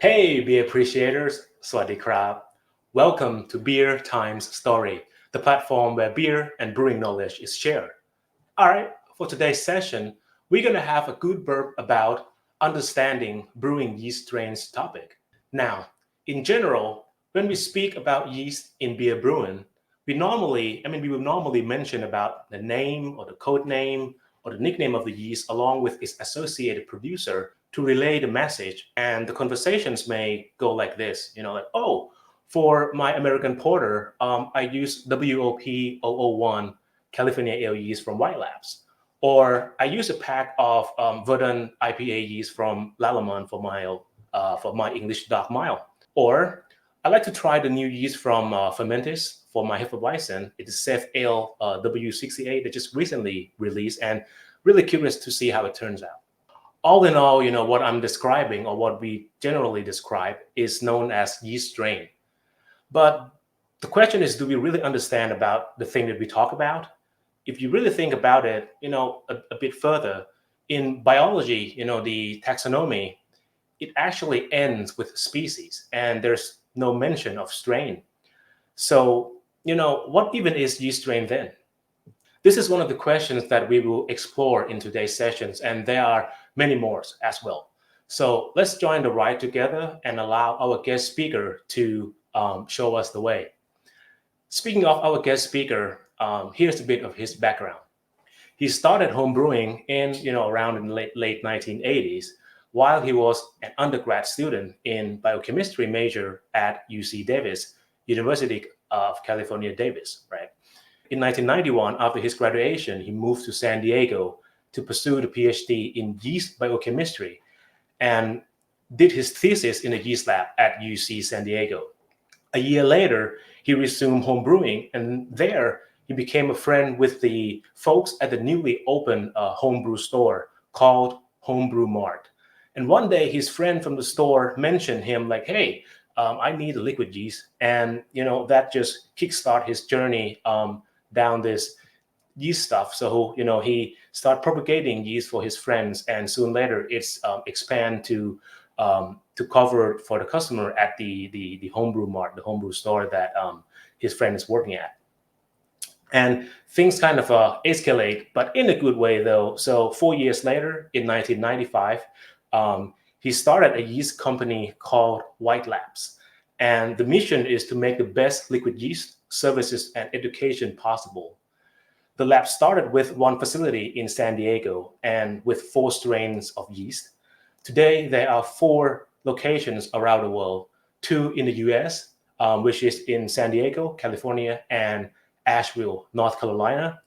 Hey, beer appreciators, Swaddy Krab. Welcome to Beer Times Story, the platform where beer and brewing knowledge is shared. All right, for today's session, we're going to have a good burp about understanding brewing yeast strains topic. Now, in general, when we speak about yeast in beer brewing, we will normally mention about the name or the code name or the nickname of the yeast along with its associated producer to relay the message. And the conversations may go like this, like, oh, for my American Porter, I use WOP001 California Ale yeast from White Labs. Or I use a pack of Verdun IPA yeast from Lallemand for my English dark mile. Or I like to try the new yeast from Fermentis for my Hefeweizen. It is Seth Ale W68 that just recently released, and really curious to see how it turns out. All in all, what I'm describing or what we generally describe is known as yeast strain. But the question is, do we really understand about the thing that we talk about? If you really think about it, a bit further, in biology, the taxonomy, it actually ends with species and there's no mention of strain. So, what even is yeast strain then? This is one of the questions that we will explore in today's sessions, and there are many more as well. So let's join the ride together and allow our guest speaker to show us the way. Speaking of our guest speaker, here's a bit of his background. He started homebrewing in, around in the late 1980s while he was an undergrad student in biochemistry major at UC Davis, University of California, Davis, right? In 1991, after his graduation, he moved to San Diego to pursue the PhD in yeast biochemistry and did his thesis in a yeast lab at UC San Diego. A year later, he resumed homebrewing, and there he became a friend with the folks at the newly opened homebrew store called Homebrew Mart. And one day, his friend from the store mentioned him like, "Hey, I need a liquid yeast," and that just kickstart his journey down this yeast stuff. So he started propagating yeast for his friends, and soon later it's expand to cover for the customer at the homebrew mart, the homebrew store that his friend is working at. And things kind of escalate, but in a good way though. So 4 years later, in 1995, he started a yeast company called White Labs, and the mission is to make the best liquid yeast services and education possible. The lab started with one facility in San Diego and with 4 strains of yeast. Today, there are 4 locations around the world, 2 in the US, which is in San Diego, California, and Asheville, North Carolina,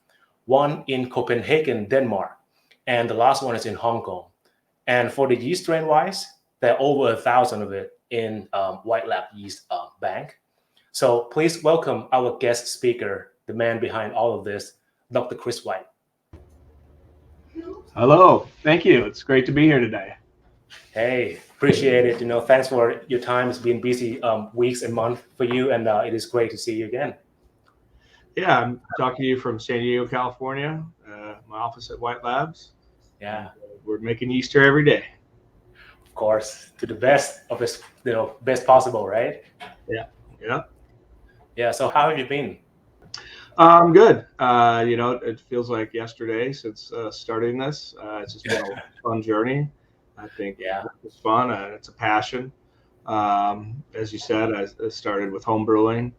1 in Copenhagen, Denmark, and the last one is in Hong Kong. And for the yeast strain wise, there are over 1,000 of it in White Lab Yeast Bank. So please welcome our guest speaker, the man behind all of this, Dr. Chris White. Hello, thank you. It's great to be here today. Hey, appreciate it. Thanks for your time. It's been busy weeks and months for you, and it is great to see you again. Yeah, I'm talking to you from San Diego, California, my office at White Labs. Yeah, We're making yeast here every day. of course, to the best of us, best possible, right? Yeah. Yeah. So how have you been? Good. It feels like yesterday since starting this. It's just been a fun journey. I think Yeah. it's fun. It's a passion. As you said, I started with home brewing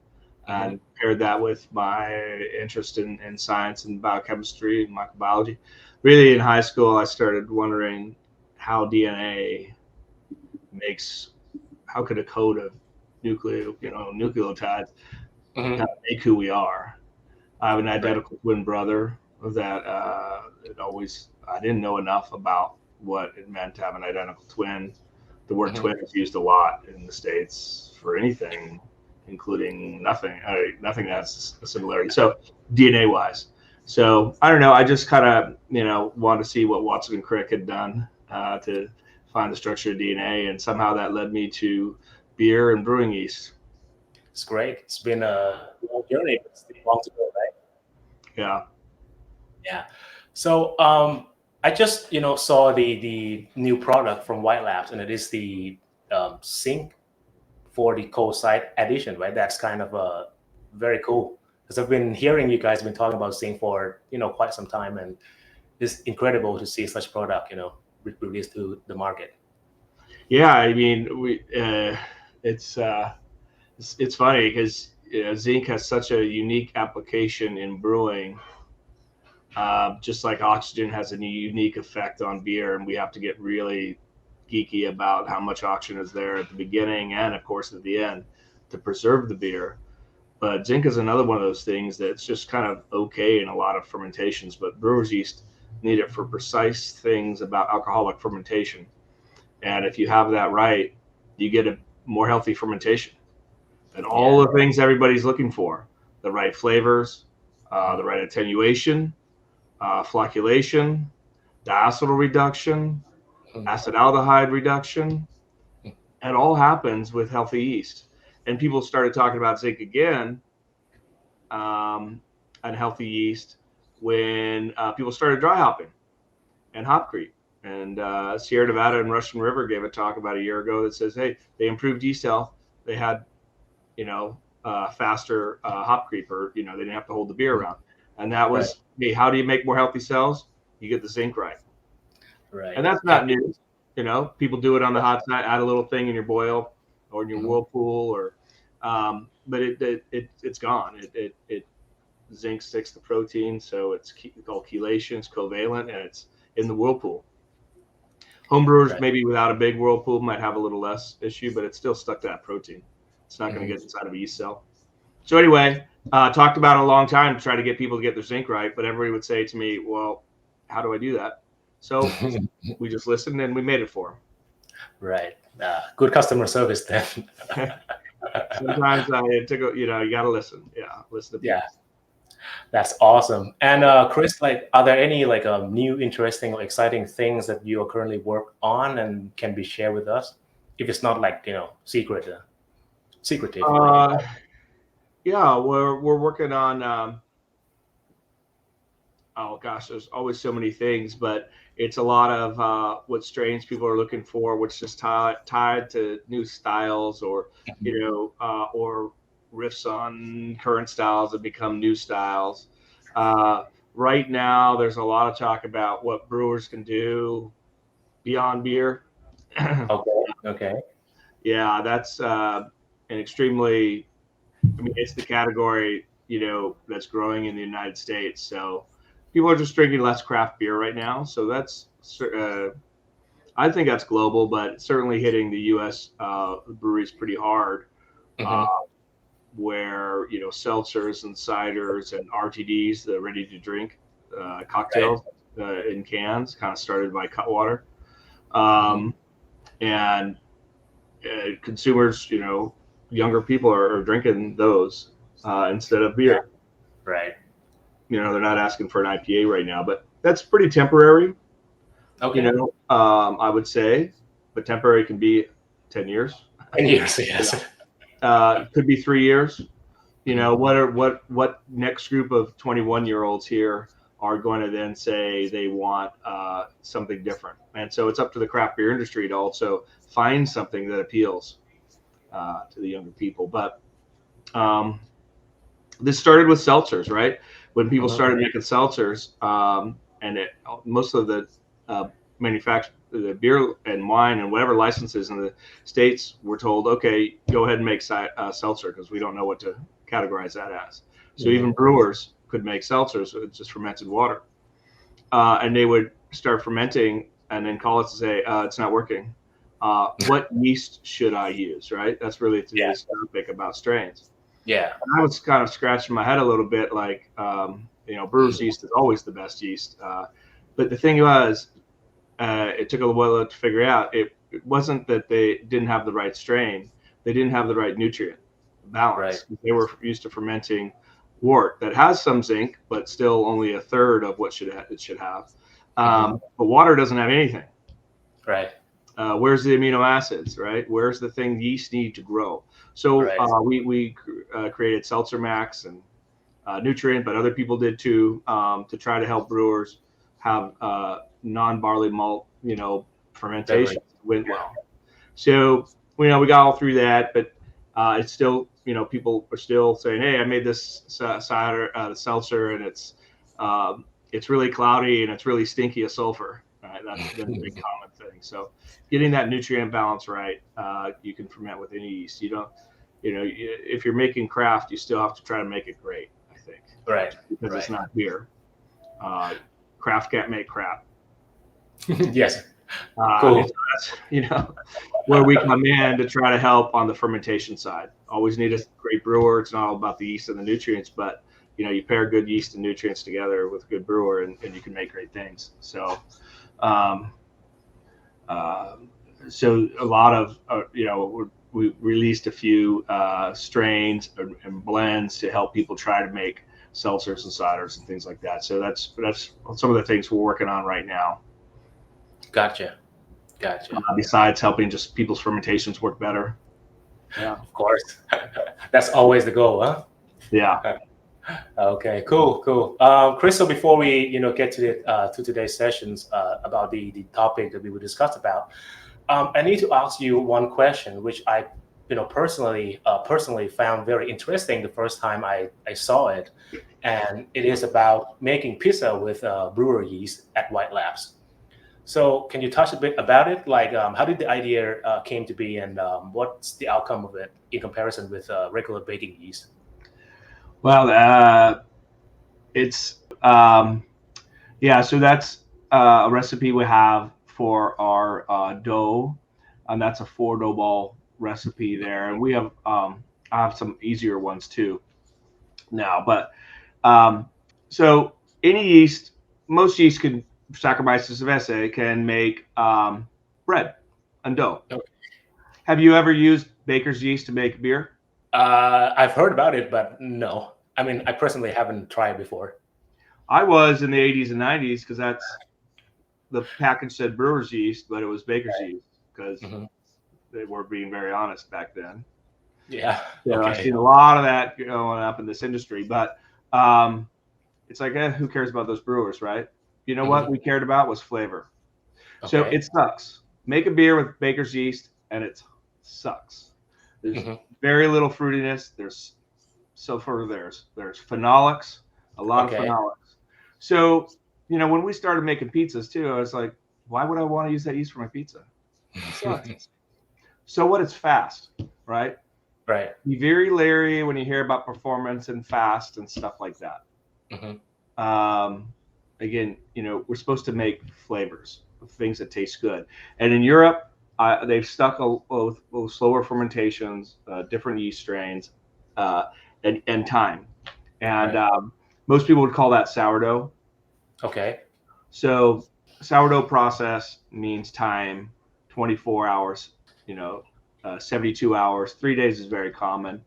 and paired that with my interest in science and biochemistry and microbiology. Really, in high school, I started wondering how DNA makes, how could a code of nucleotides kind of make who we are. I have an identical twin brother that I didn't know enough about what it meant to have an identical twin. The word twin is used a lot in the States for anything, including nothing that has a similarity. So DNA wise. So I don't know. I just kind of, wanted to see what Watson and Crick had done to find the structure of DNA. And somehow that led me to beer and brewing yeast. It's great. It's been a long journey, but still long to go, right? Yeah. Yeah. So I just saw the new product from White Labs, and it is the zinc for the cold side addition, right? That's kind of very cool, because I've been hearing you guys been talking about zinc for quite some time, and it's incredible to see such product released to the market. Yeah, I mean, it's funny because zinc has such a unique application in brewing. Just like oxygen has a unique effect on beer, and we have to get really geeky about how much oxygen is there at the beginning and, of course, at the end to preserve the beer. But zinc is another one of those things that's just kind of okay in a lot of fermentations, but brewer's yeast need it for precise things about alcoholic fermentation. And if you have that right, you get a more healthy fermentation. And all the things everybody's looking for, the right flavors, the right attenuation, flocculation, diacetyl reduction, acetaldehyde reduction, it all happens with healthy yeast. And people started talking about zinc again and healthy yeast when people started dry hopping and hop creep. And Sierra Nevada and Russian River gave a talk about a year ago that says, hey, they improved yeast health. They had, faster hop creep, or, they didn't have to hold the beer around. And that was, hey, how do you make more healthy cells? You get the zinc right. Right. And that's not new. People do it on the hot side, add a little thing in your boil or in your whirlpool, or, but it's gone. It zinc sticks to protein, so it's called chelation, it's covalent, and it's in the whirlpool. Homebrewers, maybe without a big whirlpool, might have a little less issue, but it's still stuck to that protein. It's not going to get inside of a yeast cell. So anyway, talked about it a long time to try to get people to get their zinc right, but everybody would say to me, well, how do I do that? So we just listened and we made it for them. Right. Good customer service then. Sometimes you got to listen. Yeah, listen to people. Yeah, that's awesome. And Chris, are there any new, interesting, or exciting things that you are currently work on and can be shared with us? If it's not secretive. Yeah, we're working on. Oh gosh, there's always so many things, but it's a lot of what strains people are looking for, which is tied to new styles, or or riffs on current styles that become new styles. Right now, there's a lot of talk about what brewers can do beyond beer. Okay. Yeah, that's an extremely. I mean, it's the category that's growing in the United States. So people are just drinking less craft beer right now. So that's I think that's global, but certainly hitting the U.S. Breweries pretty hard. Where seltzers and ciders and RTDs, the ready to drink cocktails in cans, kind of started by Cutwater, and consumers, younger people are drinking those instead of beer. Right. They're not asking for an IPA right now, but that's pretty temporary. Okay. I would say, but temporary can be 10 years. 10 years, yes. Could be 3 years. What next group of 21-year-olds here are going to then say they want something different? And so it's up to the craft beer industry to also find something that appeals to the younger people. But this started with seltzers, right? When people started making seltzers, and most of the manufacture the beer and wine and whatever licenses in the States were told, okay, go ahead and make seltzer, because we don't know what to categorize that as. So even brewers could make seltzers with just fermented water. And they would start fermenting and then call us to say, it's not working. What yeast should I use, right? That's really today's topic about strains. Yeah. And I was kind of scratching my head a little bit, brewer's yeast is always the best yeast. But the thing was, it took a while to figure out. It wasn't that they didn't have the right strain; they didn't have the right nutrient balance. Right. They were used to fermenting wort that has some zinc, but still only a third of what it should have. But water doesn't have anything. Right. Where's the amino acids? Right. Where's the thing yeast need to grow? So we created Seltzer Max and nutrient, but other people did too, to try to help brewers have non-barley malt, fermentation went well. So we got all through that, but it's still, people are still saying, hey, I made this cider, seltzer, and it's really cloudy and it's really stinky of sulfur. Right? That's been a big common thing. So getting that nutrient balance right, you can ferment with any yeast. You don't, if you're making craft, you still have to try to make it great, I think. Right. Because it's not beer. Craft can't make crap. Yes. Cool. So that's, where we come in to try to help on the fermentation side. Always need a great brewer. It's not all about the yeast and the nutrients, but you pair good yeast and nutrients together with a good brewer, and you can make great things. So, so a lot of, we released a few strains and blends to help people try to make seltzers and ciders and things like that. So that's some of the things we're working on right now. Gotcha. Besides helping just people's fermentations work better. Yeah, of course. That's always the goal, huh? Yeah. Okay, cool. Crystal, before we get to today's sessions about the topic that we will discuss about, I need to ask you one question, which I personally found very interesting the first time I saw it, and it is about making pizza with brewer yeast at White Labs. So can you touch a bit about it? Like, how did the idea came to be, and what's the outcome of it in comparison with regular baking yeast? Well, it's so that's a recipe we have for our dough, and that's a 4 dough ball recipe there. And we have I have some easier ones too now, but so any yeast, most yeast can Saccharomyces cerevisiae can make bread and dough. Okay. Have you ever used baker's yeast to make beer? I've heard about it, but no. I mean, I personally haven't tried before. I was in the 80s and 90s because that's the package said brewer's yeast, but it was baker's yeast because they were being very honest back then. Yeah. Okay. I've seen a lot of that going up in this industry, but it's like, who cares about those brewers, right? You know what we cared about was flavor. Okay. So it sucks. Make a beer with baker's yeast and it sucks. There's very little fruitiness. There's phenolics, a lot of phenolics. So, when we started making pizzas too, I was like, why would I want to use that yeast for my pizza? It sucks. So what? It's fast, right? Right. Be very leery when you hear about performance and fast and stuff like that. Again, we're supposed to make flavors, things that taste good. And in Europe, they've stuck with slower fermentations, different yeast strains, and time. And most people would call that sourdough. Okay. So sourdough process means time, 24 hours, 72 hours. 3 days is very common.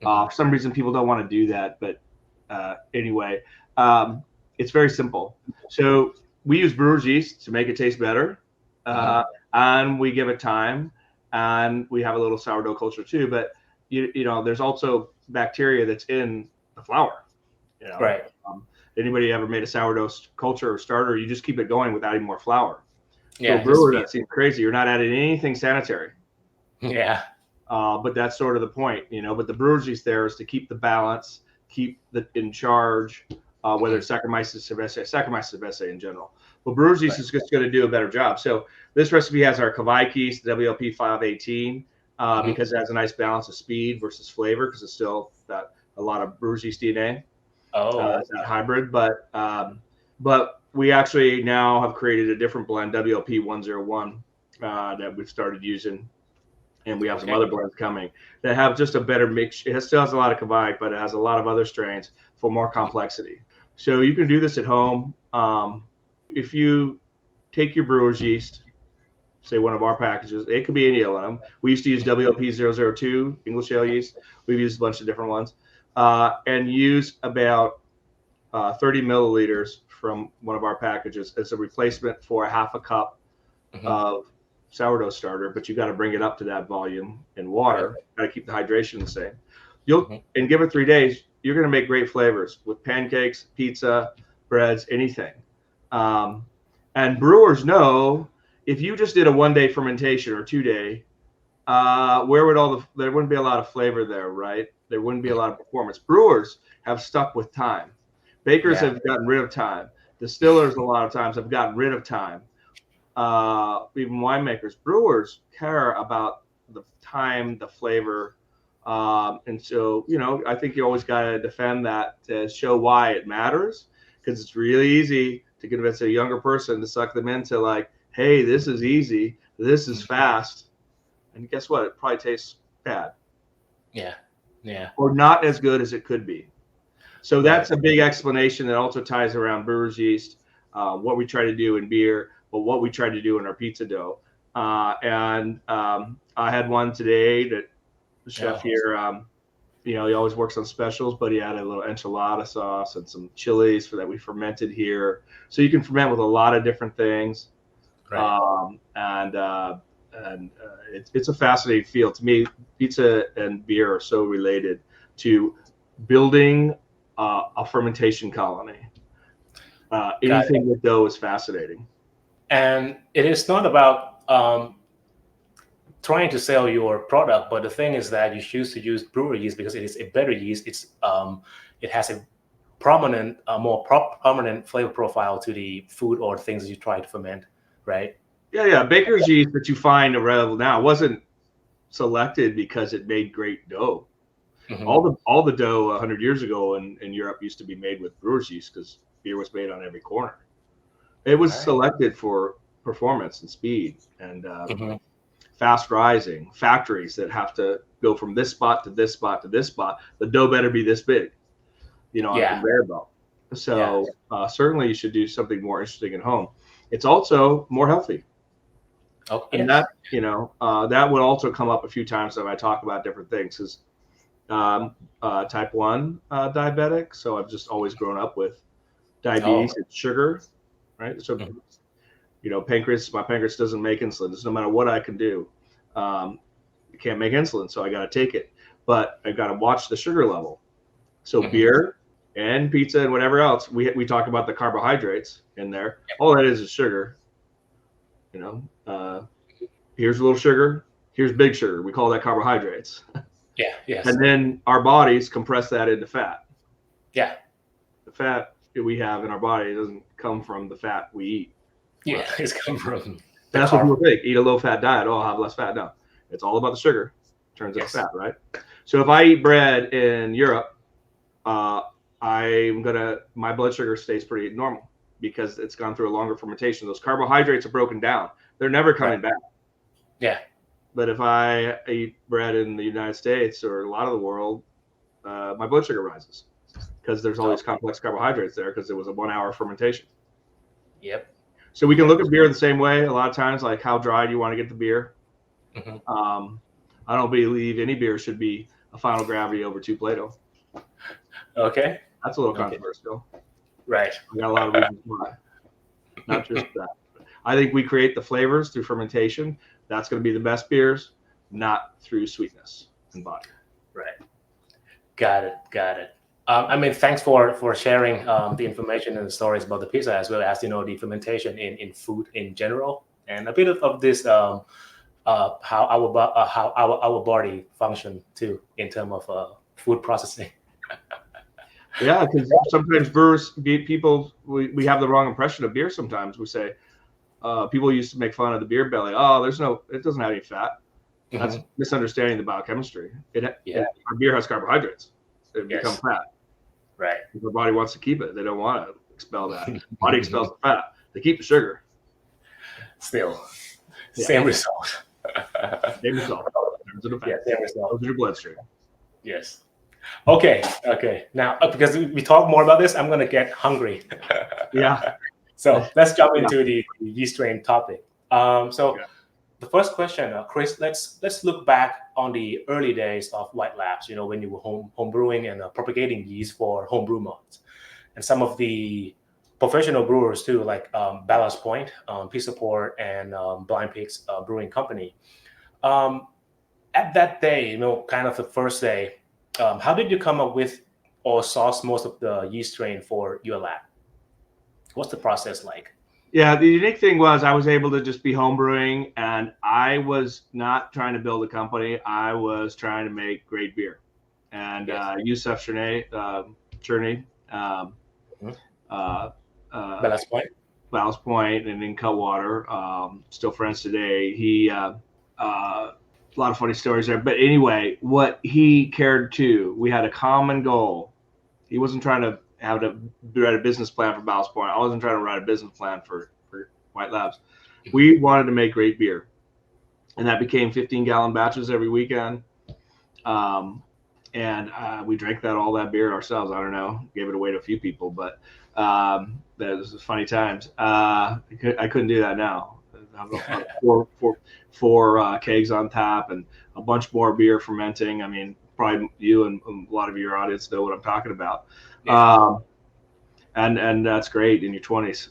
For some reason, people don't want to do that. But anyway, it's very simple. So we use brewer's yeast to make it taste better. And we give it time. And we have a little sourdough culture too. But, there's also bacteria that's in the flour. Right. Anybody ever made a sourdough culture or starter? You just keep it going without adding more flour. Yeah. So a brewer, that seems crazy. You're not adding anything sanitary. Yeah. But that's sort of the point, But the brewer's yeast there is to keep the balance, keep in charge, whether it's Saccharomyces cerevisiae in general. Well, brewer's yeast is just going to do a better job. So this recipe has our Kveik yeast, WLP518, because it has a nice balance of speed versus flavor, because it's still got a lot of brewer's yeast DNA. It's not hybrid, but we actually now have created a different blend, WLP101, that we've started using, and we have some other blends coming that have just a better mix. It still has a lot of Kveik, but it has a lot of other strains for more complexity. So you can do this at home. If you take your brewer's yeast, say one of our packages, it could be any of them. We used to use WLP002, English ale yeast. We've used a bunch of different ones. And use about 30 milliliters from one of our packages as a replacement for a half a cup of sourdough starter, but you got to bring it up to that volume in water. Got to keep the hydration the same. And give it 3 days. You're going to make great flavors with pancakes, pizza, breads, anything. And brewers know if you just did a 1-day fermentation or 2-day, where would there wouldn't be a lot of flavor there, right? There wouldn't be a lot of performance. Brewers have stuck with time. Bakers have gotten rid of time. Distillers a lot of times have gotten rid of time. Even winemakers, brewers care about the time, the flavor. And so, I think you always got to defend that to show why it matters, because it's really easy to convince a younger person to suck them into like, hey, this is easy, this is fast. And guess what? It probably tastes bad. Yeah. Or not as good as it could be. So that's a big explanation that also ties around brewer's yeast, what we try to do in beer, but what we try to do in our pizza dough. And I had one today that the chef here, he always works on specials, but he added a little enchilada sauce and some chilies that we fermented here. So you can ferment with a lot of different things. Right. It's a fascinating field. To me, pizza and beer are so related to building a fermentation colony. Anything with dough is fascinating. And it is not about trying to sell your product, but the thing is that you choose to use brewery yeast because it is a better yeast. It has a more prominent flavor profile to the food or things that you try to ferment, right? Yeah. Baker's yeast that you find available now wasn't selected because it made great dough. Mm-hmm. All the dough 100 years ago in Europe used to be made with brewer's yeast because beer was made on every corner. It was selected for performance and speed and fast rising factories that have to go from this spot to this spot to this spot. The dough better be this big, on a conveyor belt. So certainly you should do something more interesting at home. It's also more healthy. And that, that would also come up a few times when I talk about different things. Is type 1 diabetic, so I've just always grown up with diabetes and sugar, right? So my pancreas doesn't make insulin. So no matter what I can do, it can't make insulin, so I got to take it. But I got to watch the sugar level. So beer and pizza and whatever else, we talk about the carbohydrates in there. All that is sugar. Here's a little sugar. Here's big sugar. We call that carbohydrates. Yes. And then our bodies compress that into fat. Yeah. The fat that we have in our body doesn't come from the fat we eat. Yeah, it's come from. That's what people think. Eat a low-fat diet. Oh, I'll have less fat. No, it's all about the sugar. Turns into fat, right? So if I eat bread in Europe, my blood sugar stays pretty normal because it's gone through a longer fermentation. Those carbohydrates are broken down. They're never coming back. Yeah. But if I eat bread in the United States or a lot of the world, my blood sugar rises because there's all these complex carbohydrates there because it was a 1 hour fermentation. Yep. So we can look at beer the same way. A lot of times, like how dry do you want to get the beer? I don't believe any beer should be a final gravity over 2 Plato. Okay. That's a little controversial. Right. I got a lot of reasons why. Not just that. I think we create the flavors through fermentation. That's going to be the best beers, not through sweetness and body. Right. Got it. Thanks for sharing the information and the stories about the pizza as well as the fermentation in food in general and a bit of this how our body function too in terms of food processing. Yeah, because sometimes brewers, we have the wrong impression of beer. Sometimes we say people used to make fun of the beer belly. Oh, it doesn't have any fat. That's misunderstanding the biochemistry. Our beer has carbohydrates. It becomes fat. Right. Our body wants to keep it. They don't want to expel that. Body expels the fat. They keep the sugar. Still, same result. Same result. Same result. Those are your bloodstream. Yes. Okay. Now, because we talk more about this, I'm gonna get hungry. Yeah. So let's jump into the yeast strain topic. The first question, Chris, let's look back on the early days of White Labs. When you were home brewing and propagating yeast for homebrew mods, and some of the professional brewers too, like Ballast Point, Pizza Port, and Blind Pigs Brewing Company. At that day, kind of the first day, how did you come up with or source most of the yeast strain for your lab? What's the process like? Yeah, the unique thing was I was able to just be homebrewing, and I was not trying to build a company. I was trying to make great beer. And Yes. Yusuf Cherney, Mhm. uh, Ballast Point. Ballast Point, and in Cutwater, still friends today. He a lot of funny stories there. But anyway, what he cared to, we had a common goal. He wasn't trying to write a business plan for Ballast Point. I wasn't trying to write a business plan for White Labs. We wanted to make great beer, and that became 15-gallon batches every weekend. And we drank all that beer ourselves. I don't know, gave it away to a few people, but that was funny times. I couldn't do that now. Four kegs on tap and a bunch more beer fermenting. I mean, probably you and a lot of your audience know what I'm talking about. Yeah. And that's great in your 20s.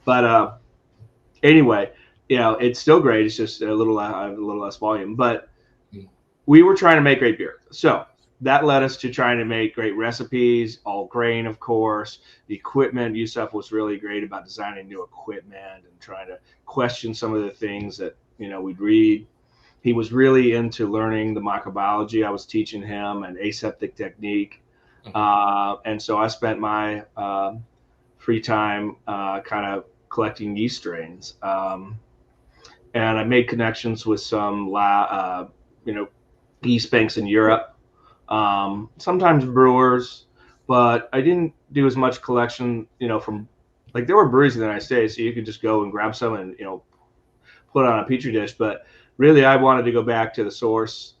But anyway, it's still great. It's just a little less volume, but we were trying to make great beer. So that led us to trying to make great recipes, all grain, of course. The equipment, Yusuf was really great about designing new equipment and trying to question some of the things that, we'd read. He was really into learning the microbiology. I was teaching him an aseptic technique. And so I spent my free time kind of collecting yeast strains. And I made connections with some yeast banks in Europe, sometimes brewers, but I didn't do as much collection, from there were breweries in the United States, so you could just go and grab some and, put it on a petri dish. But really, I wanted to go back to the source,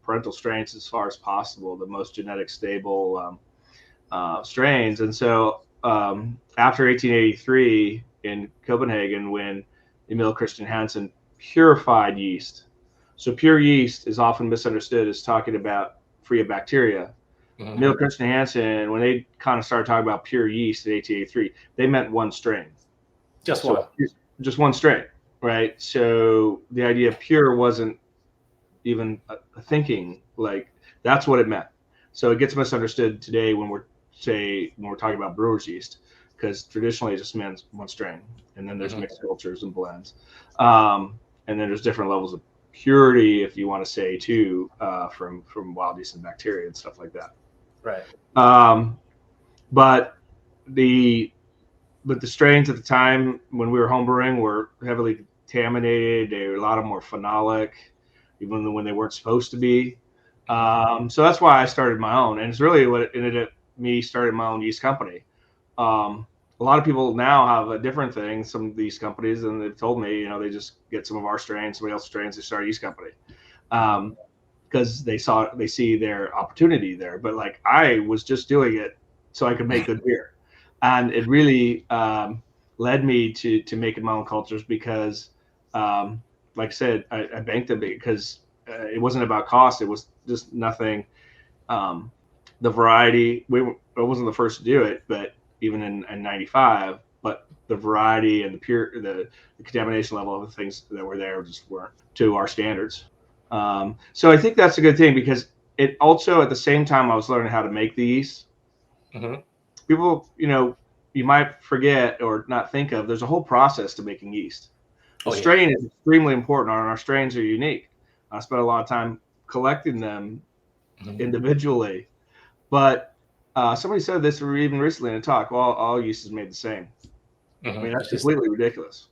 parental strains as far as possible, the most genetic stable strains. And so after 1883 in Copenhagen, when Emil Christian Hansen purified yeast. So pure yeast is often misunderstood as talking about free of bacteria. Emil Christian Hansen, when they kind of started talking about pure yeast in 1883, they meant one strain. Just one strain, right? So the idea of pure wasn't even a thinking, like that's what it meant. So it gets misunderstood today when we're talking about brewer's yeast, because traditionally it just means one strain, and then there's mixed cultures and blends, and then there's different levels of purity, if you want to say, too, from wild yeast and bacteria and stuff like that. Right. But the strains at the time when we were homebrewing were heavily contaminated. They were a lot of them were phenolic, even when they weren't supposed to be. So that's why I started my own, and it's really what ended up me starting my own yeast company. A lot of people now have a different thing, some of these companies, and they've told me, they just get some of our strains, somebody else's strains, they start a yeast company. Because they see their opportunity there. But like, I was just doing it so I could make good beer. And it really led me to making my own cultures, because like I said, I banked them because it wasn't about cost. It was just nothing. The variety, I wasn't the first to do it, but even in 95, but the variety and the contamination level of the things that were there just weren't to our standards. So I think that's a good thing, because it also, at the same time I was learning how to make the yeast, people, you might forget or not think of, there's a whole process to making yeast. The strain is extremely important, and our strains are unique. I spent a lot of time collecting them individually. But somebody said this even recently in a talk, well, all yeast is made the same. I mean, that's completely ridiculous.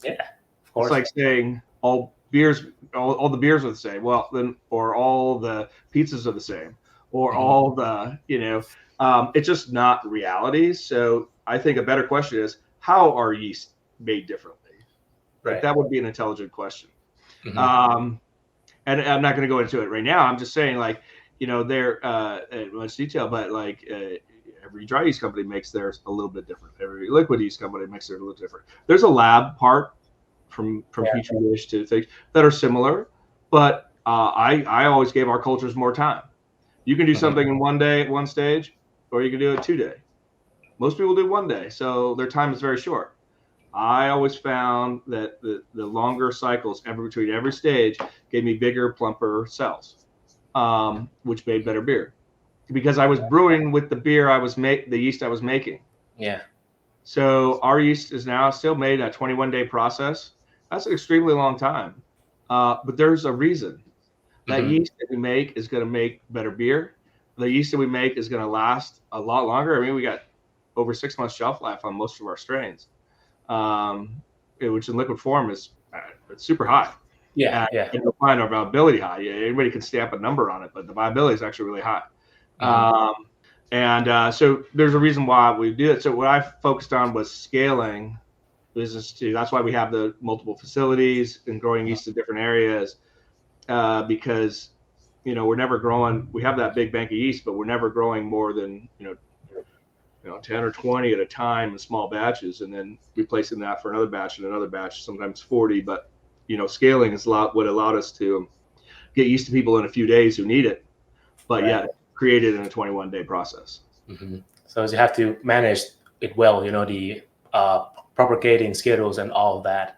Yeah, of course. It's like saying all the beers are the same. Well, then, or all the pizzas are the same, or all the, it's just not reality. So I think a better question is, how are yeast made differently? Right. Like, that would be an intelligent question. And I'm not going to go into it right now. I'm just saying, like, they're in much detail, but like every dry yeast company makes theirs a little bit different. Every liquid yeast company makes theirs a little different. There's a lab part from petri dish to things that are similar, but I always gave our cultures more time. You can do something in one day at one stage, or you can do it 2 days. Most people do 1 day, so their time is very short. I always found that the longer cycles between every stage gave me bigger, plumper cells, which made better beer, because I was brewing with the beer the yeast I was making. Yeah. So our yeast is now still made a 21-day process. That's an extremely long time. But there's a reason. That yeast that we make is going to make better beer. The yeast that we make is going to last a lot longer. I mean, we got over 6 months shelf life on most of our strains, which in liquid form is it's super high. Yeah, and you'll find our viability high. Anybody can stamp a number on it, but the viability is actually really high. So there's a reason why we do it. So what I focused on was scaling business too. That's why we have the multiple facilities and growing yeast in different areas, because we're never growing. We have that big bank of yeast, but we're never growing more than 10 or 20 at a time in small batches, and then replacing that for another batch and another batch, sometimes 40. But scaling is what allowed us to get yeast to people in a few days who need it, but yet create it in a 21-day process. So you have to manage it well, the propagating schedules and all of that.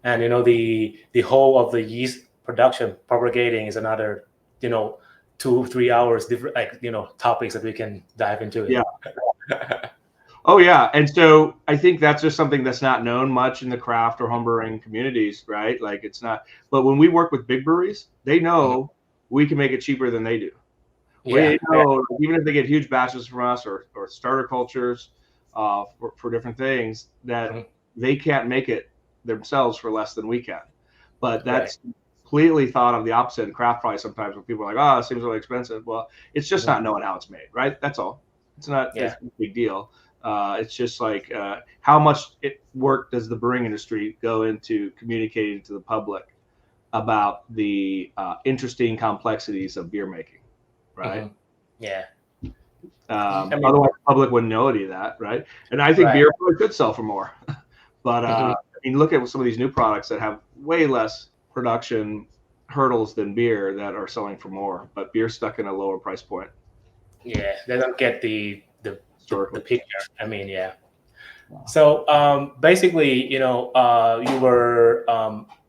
And the whole of the yeast production propagating is another 2-3 hours different, topics that we can dive into. Oh yeah. And so I think that's just something that's not known much in the craft or homebrewing communities, right? Like it's not, but when we work with big breweries, they know we can make it cheaper than they do. We know even if they get huge batches from us or starter cultures for different things, that they can't make it themselves for less than we can. But that's completely thought of the opposite in craft probably sometimes when people are like, oh, it seems really expensive. Well, it's just not knowing how it's made, right? That's all. It's not it's a big deal. It's just like how much work does the brewing industry go into communicating to the public about the interesting complexities of beer making, right? Otherwise, the public wouldn't know any of that, right? And I think beer probably could sell for more. But I mean, look at some of these new products that have way less production hurdles than beer that are selling for more, but beer's stuck in a lower price point. They don't get the picture. I mean, So basically, you were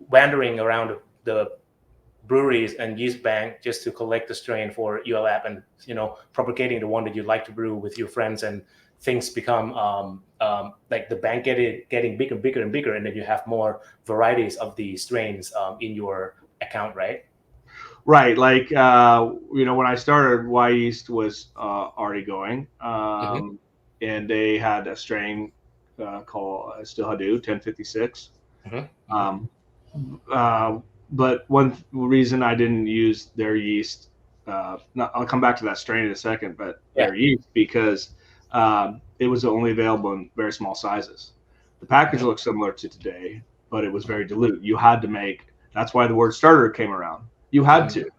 wandering around the breweries and yeast bank just to collect the strain for your lab, and propagating the one that you like to brew with your friends, and things become like the bank getting bigger and bigger and bigger, and then you have more varieties of the strains in your account, right? Right. Like, when I started, Yeast was already going, and they had a strain called, I still do, 1056. But one reason I didn't use their yeast, I'll come back to that strain in a second, but their yeast, because it was only available in very small sizes. The package looked similar to today, but it was very dilute. You had to make, that's why the word starter came around. You had to.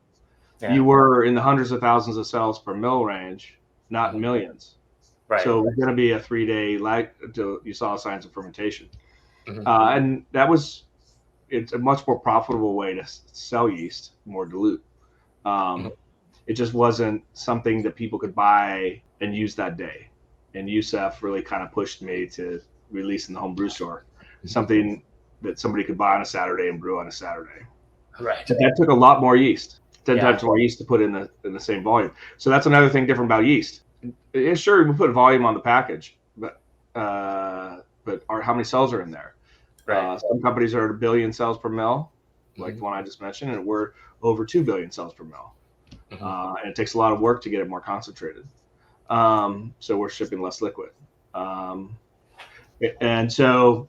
You were in the hundreds of thousands of cells per mil range, not in millions. So it was going to be a 3-day lag until you saw signs of fermentation. And it's a much more profitable way to sell yeast, more dilute. It just wasn't something that people could buy and use that day. And USEF really kind of pushed me to release in the home brew store, something that somebody could buy on a Saturday and brew on a Saturday. But that took a lot more yeast, 10 times more yeast to put in the same volume. So that's another thing different about yeast. Sure, we put volume on the package, but how many cells are in there? Some companies are at 1 billion cells per mil, like the one I just mentioned, and we're over 2 billion cells per mil. And it takes a lot of work to get it more concentrated. So we're shipping less liquid. And so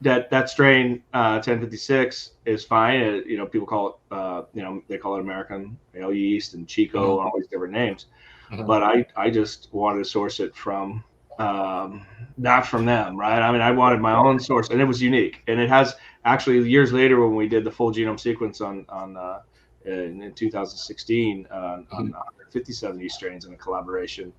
that strain 1056 is fine. People call it, they call it American yeast and Chico and all these different names. But I just wanted to source it from, not from them, right? I mean, I wanted my own source, and it was unique. And it has actually, years later, when we did the full genome sequence in 2016 on 157 yeast strains in a collaboration,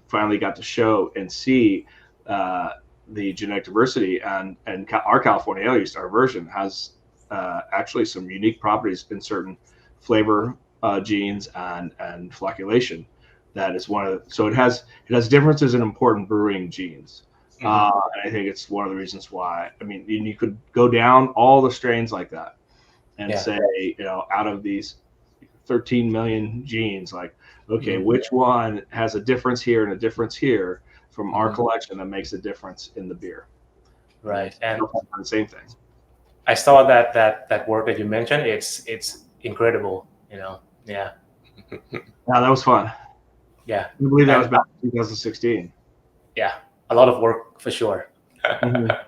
finally got to show and see the genetic diversity, and our California ale yeast, our version, has actually some unique properties in certain flavor genes and flocculation. That is so it has differences in important brewing genes. And I think it's one of the reasons why, I mean, you could go down all the strains like that and say, out of these 13 million genes, like, okay, which one has a difference here and a difference here from our collection that makes a difference in the beer. Right. And the same thing. I saw that work that you mentioned. It's incredible. Yeah. Yeah, that was fun. Yeah. I believe that was back in 2016. Yeah, a lot of work for sure. Mhm.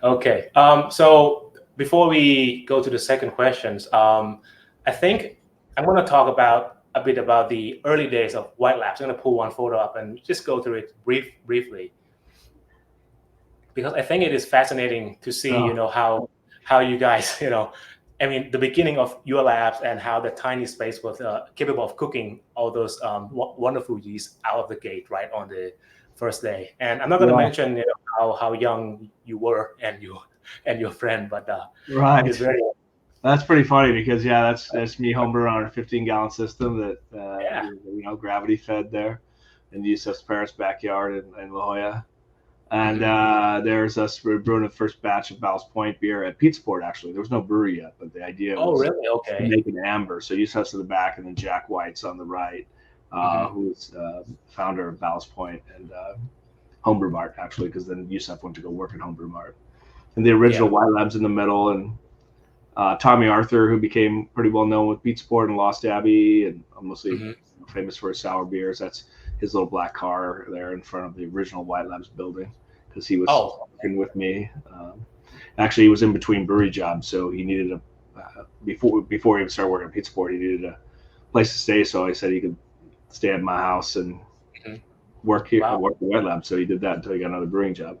Okay. So before we go to the second questions, I think I'm going to talk a bit about the early days of White Labs. I'm going to pull one photo up and just go through it briefly, because I think it is fascinating to see, how you guys, I mean, the beginning of your labs and how the tiny space was capable of cooking all those wonderful yeast out of the gate right on the first day. And I'm not going to mention how young you were and your friend, but Right. it's very. That's pretty funny because that's me homebrewing on a 15-gallon system that gravity fed there in Yusuf's parents' backyard in La Jolla. And there's us brewing the first batch of Ballast Point beer at Peatsport. Actually, there was no brewery yet, but the idea was Okay. to make an amber. So Yusuf's in the back, and then Jack White's on the right, who's founder of Ballast Point and Homebrew Mart, actually, because then Yusuf went to go work at Homebrew Mart. And the original White Labs in the middle, and Tommy Arthur, who became pretty well known with Peatsport and Lost Abbey, and mostly famous for his sour beers. That's his little black car there in front of the original White Labs building, because he was working with me. Actually, he was in between brewery jobs, so he needed before he even started working at Peatsport, he needed a place to stay. So I said he could stay at my house and work here, work at White Labs. So he did that until he got another brewing job.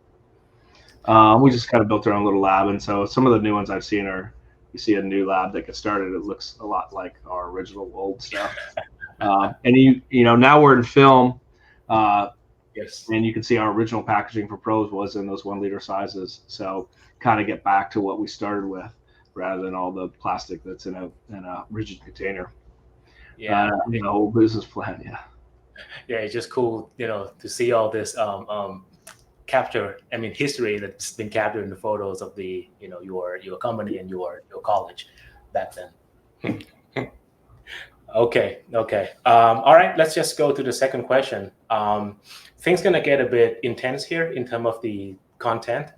We just kind of built our own little lab, and so some of the new ones I've seen are, you see a new lab that gets started, it looks a lot like our original old stuff. And now we're in film, and you can see our original packaging for pros was in those 1 liter sizes. So kind of get back to what we started with, rather than all the plastic that's in a rigid container. The whole business plan. Yeah, it's just cool, to see all this history that's been captured in the photos of the your company and your college back then. Okay. All right, let's just go to the second question. Things gonna get a bit intense here in terms of the content,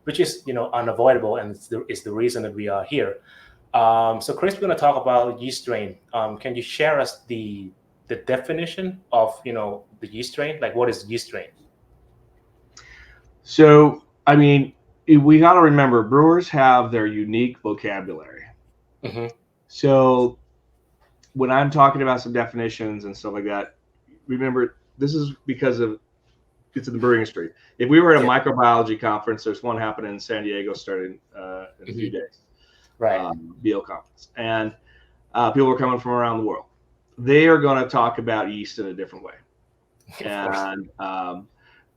which is unavoidable, and it's the reason that we are here. So Chris, we're gonna talk about yeast strain. Can you share us the definition of the yeast strain? Like, what is yeast strain? So, I mean, we got to remember, brewers have their unique vocabulary. So when I'm talking about some definitions and stuff like that, remember, this is because it's in the brewing industry. If we were at a microbiology conference, there's one happening in San Diego starting in a few days. Right. BO conference. And people are coming from around the world. They are going to talk about yeast in a different way. And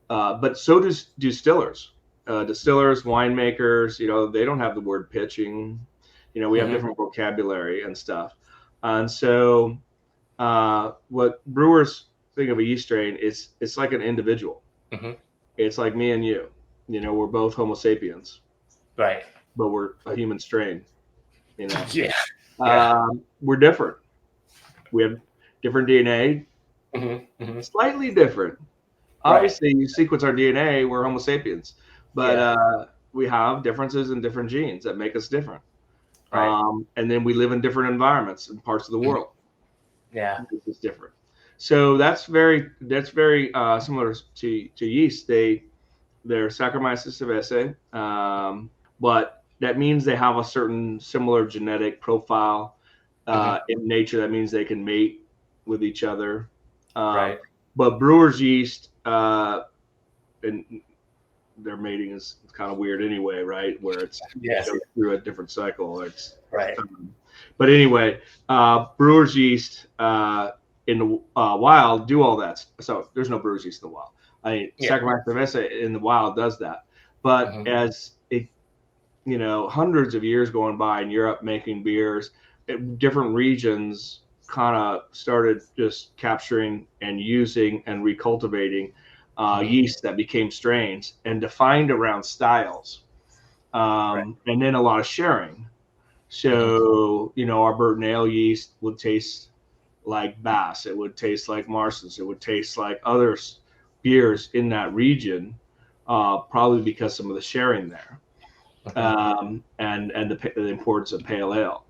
but so do distillers. Distillers, winemakers, they don't have the word pitching. We have different vocabulary and stuff. And so what brewers think of a yeast strain is it's like an individual. It's like me and you. We're both Homo sapiens. Right. But we're a human strain. We're different. We have different DNA. Slightly different. Obviously, you sequence our DNA, we're Homo sapiens, but we have differences in different genes that make us different. And then we live in different environments in parts of the world. It's different. So that's very similar to yeast. They're Saccharomyces cerevisiae, but that means they have a certain similar genetic profile in nature. That means they can mate with each other. But brewer's yeast, and their mating is kind of weird anyway, right? Where it's goes through a different cycle. But anyway, brewer's yeast in the wild do all that. So there's no brewer's yeast in the wild. Saccharomyces cerevisiae in the wild does that. But as it, hundreds of years going by in Europe making beers, different regions kind of started just capturing and using and recultivating yeast that became strains and defined around styles, and then a lot of sharing. So our Burton Ale yeast would taste like Bass, it would taste like Marston's, it would taste like other beers in that region, probably because some of the sharing there, and the importance of pale ale.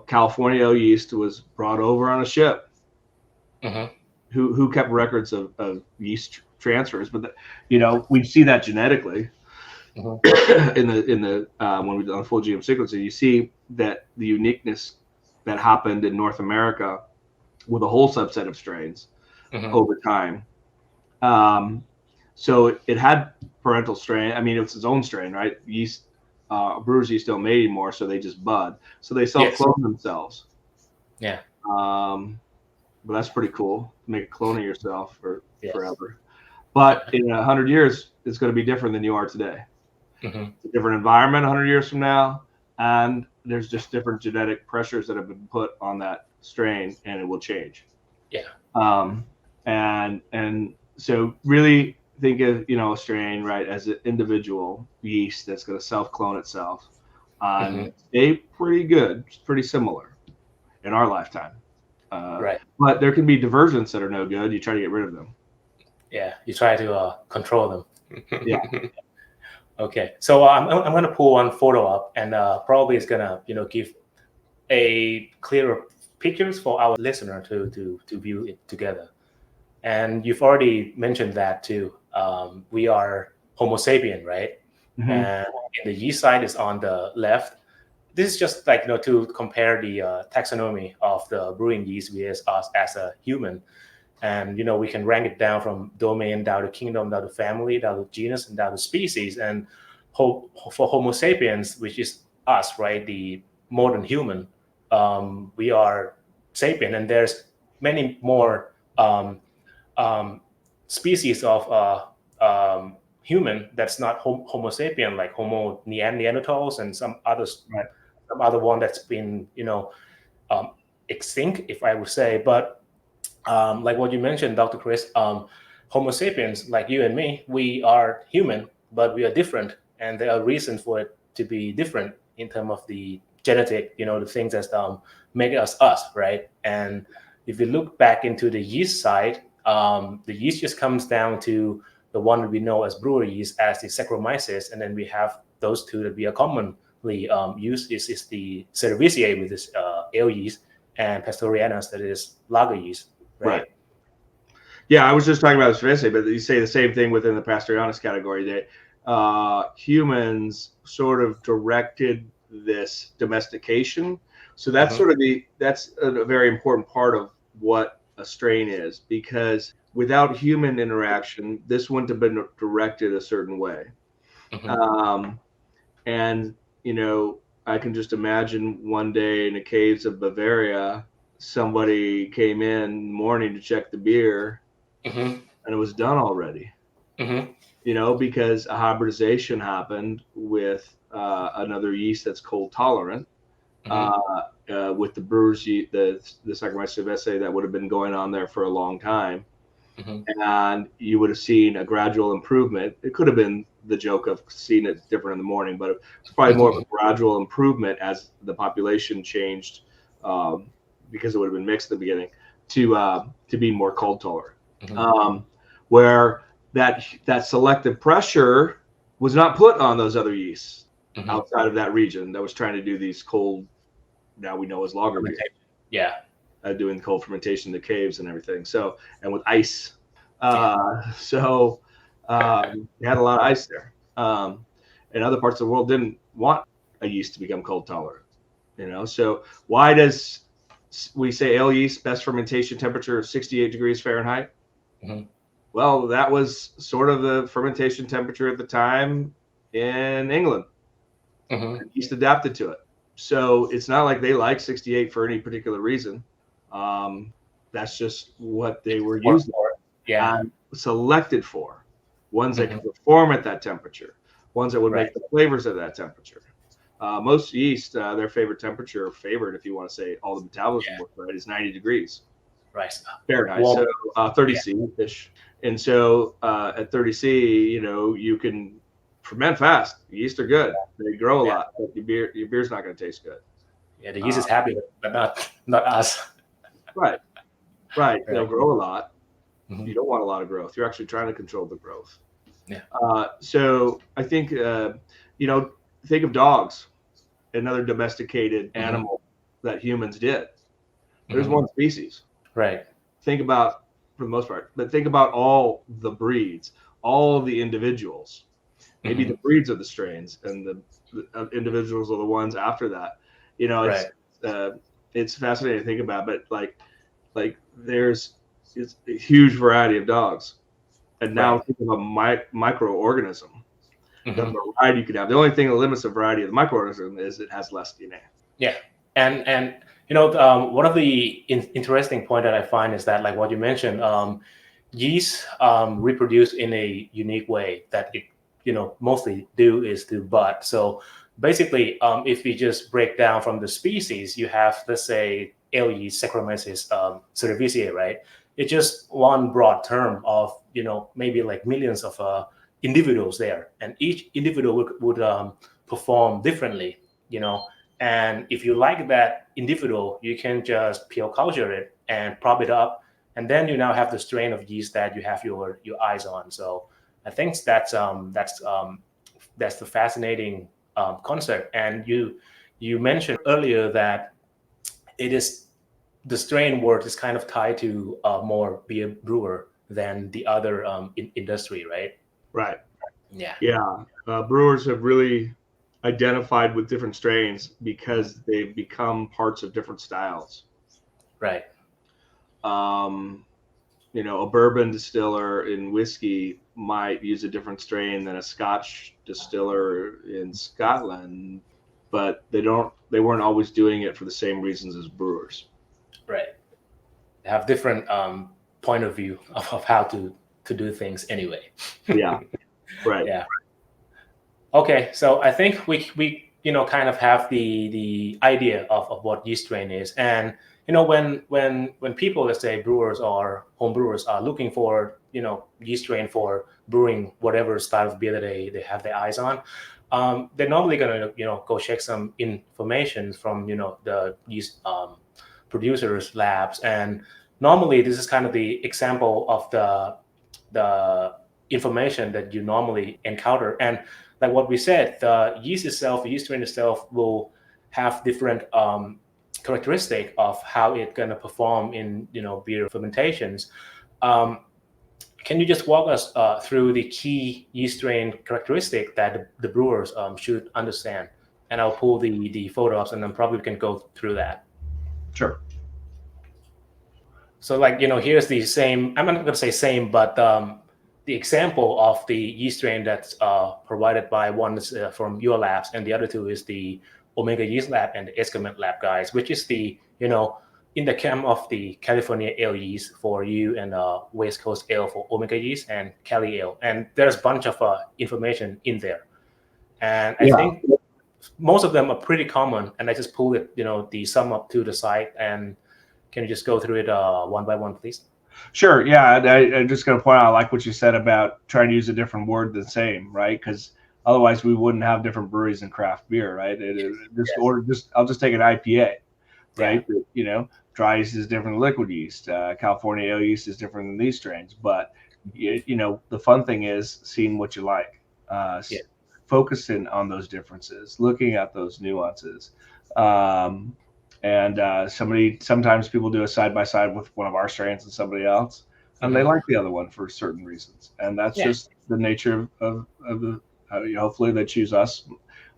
California yeast was brought over on a ship. Who kept records of yeast transfers? But we see that genetically in the when we done full genome sequencing. You see that the uniqueness that happened in North America with a whole subset of strains over time. So it had parental strain. I mean, it's its own strain, right? Yeast, brewers yeast don't make anymore, so they just bud. So they self-clone themselves. Yeah. But that's pretty cool. Make a clone of yourself for forever. But in 100 years, it's going to be different than you are today. It's a different environment 100 years from now, and there's just different genetic pressures that have been put on that strain, and it will change. Yeah. And so really think of a strain, right, as an individual yeast that's going to self-clone itself, and stay pretty good, pretty similar in our lifetime. Right. But there can be divergents that are no good. You try to get rid of them. Yeah, you try to control them. Yeah. Okay, so I'm going to pull one photo up, and probably it's going to give a clearer pictures for our listener to view it together. And you've already mentioned that too. We are Homo sapien, right? And the yeast side is on the left. This is just like to compare the taxonomy of the brewing yeast with us as a human. And we can rank it down from domain down to kingdom, down to family, down to genus, and down to species. And for Homo sapiens, which is us, right, the modern human, we are sapien, and there's many more species of human that's not Homo sapien, like Homo Neanderthals and some others, right. Some other one that's been extinct, if I would say. But like what you mentioned, Dr. Chris, Homo sapiens, like you and me, we are human, but we are different, and there are reasons for it to be different in terms of the genetic, the things that make us, right? And if you look back into the yeast side, the yeast just comes down to the one that we know as brewer yeast as the Saccharomyces, and then we have those two that we are commonly used is the Cerevisiae, with this ale yeast, and Pastorianus, that is lager yeast, right? Yeah, I was just talking about Cerevisiae, but you say the same thing within the Pastorianus category, that humans sort of directed this domestication. So that's that's a very important part of what a strain is, because without human interaction, this wouldn't have been directed a certain way. And I can just imagine one day in the caves of Bavaria, somebody came in the morning to check the beer, and it was done already. Because a hybridization happened with another yeast that's cold tolerant, with the brewer's yeast, the Saccharomyces cerevisiae, that would have been going on there for a long time. And you would have seen a gradual improvement. It could have been the joke of seeing it different in the morning, but it's probably more of a gradual improvement as the population changed, because it would have been mixed at the beginning, to be more cold tolerant. Where that selective pressure was not put on those other yeasts outside of that region that was trying to do these cold, now we know as lager beer. Yeah. Doing cold fermentation in the caves and everything. So, and with ice. So they had a lot of ice there. And other parts of the world didn't want a yeast to become cold tolerant. So why does we say ale yeast best fermentation temperature of 68 degrees Fahrenheit? Well, that was sort of the fermentation temperature at the time in England. Yeast adapted to it. So it's not like they like 68 for any particular reason. That's just what they were used for. And selected for. Ones that can perform at that temperature. Ones that would make the flavors at that temperature. Most yeast, their favorite temperature, if you want to say all the metabolism work right, is 90 degrees Fahrenheit. So 30 C-ish. And so at 30 C, you can ferment fast. Yeast are good. They grow a lot, but your beer's not going to taste good. Yeah, the yeast is happy, but not us. Right. They'll grow a lot, You don't want a lot of growth. You're actually trying to control the growth. Yeah. So I think, think of dogs, another domesticated animal that humans did. There's one species. Right. Think about, for the most part, but think about all the breeds, all of the individuals. Maybe the breeds are the strains, and the individuals are the ones after that. It's fascinating to think about. But like there's a huge variety of dogs, and now think of a microorganism. The variety you could have. The only thing that limits the variety of the microorganism is it has less DNA. Yeah, and one of the interesting point that I find is that, like what you mentioned, yeast reproduce in a unique way that it mostly do is to bud. So basically, if we just break down from the species, you have, let's say, ale yeast, Saccharomyces cerevisiae, right? It's just one broad term of maybe like millions of individuals there, and each individual would perform differently, and if you like that individual, you can just pure culture it and prop it up, and then you now have the strain of yeast that you have your eyes on. So I think that's the fascinating concept. And you mentioned earlier that it is the strain word is kind of tied to more beer brewer than the other industry, right? Right. Yeah. Brewers have really identified with different strains because they've become parts of different styles. Right. A bourbon distiller in whiskey might use a different strain than a Scotch distiller in Scotland, but they weren't always doing it for the same reasons as brewers. Right. They have different point of view of how to do things anyway. Yeah. Right. Yeah. Okay, so I think we kind of have the idea of what yeast strain is, and when people, let's say brewers or home brewers, are looking for yeast strain for brewing whatever style of beer that they have their eyes on, they're normally gonna go check some information from the yeast producers labs, and normally this is kind of the example of the information that you normally encounter. And like what we said, the yeast strain itself will have different characteristic of how it's going to perform in beer fermentations. Can you just walk us through the key yeast strain characteristic that the brewers should understand? And I'll pull the photos, and then probably we can go through that. Sure. So here's the same, I'm not going to say same, but the example of the yeast strain that's provided by one is from your labs, and the other two is the Omega Yeast Lab and the Escament Lab guys, which is the, in the camp of the California Ale yeast for you, and West Coast Ale for Omega Yeast, and Cali Ale. And there's a bunch of information in there. And I think most of them are pretty common, and I just pulled it, the sum up to the side. And can you just go through it one by one, please? Sure. Yeah. I'm just going to point out, I like what you said about trying to use a different word than same, right? Because otherwise we wouldn't have different breweries in craft beer, right? I'll just take an IPA, right? Yeah. Dry yeast is different than liquid yeast. California ale yeast is different than these strains. But, the fun thing is seeing what you like, focusing on those differences, looking at those nuances. And sometimes people do a side by side with one of our strains and somebody else, and they like the other one for certain reasons, and that's just the nature of the. Hopefully, they choose us,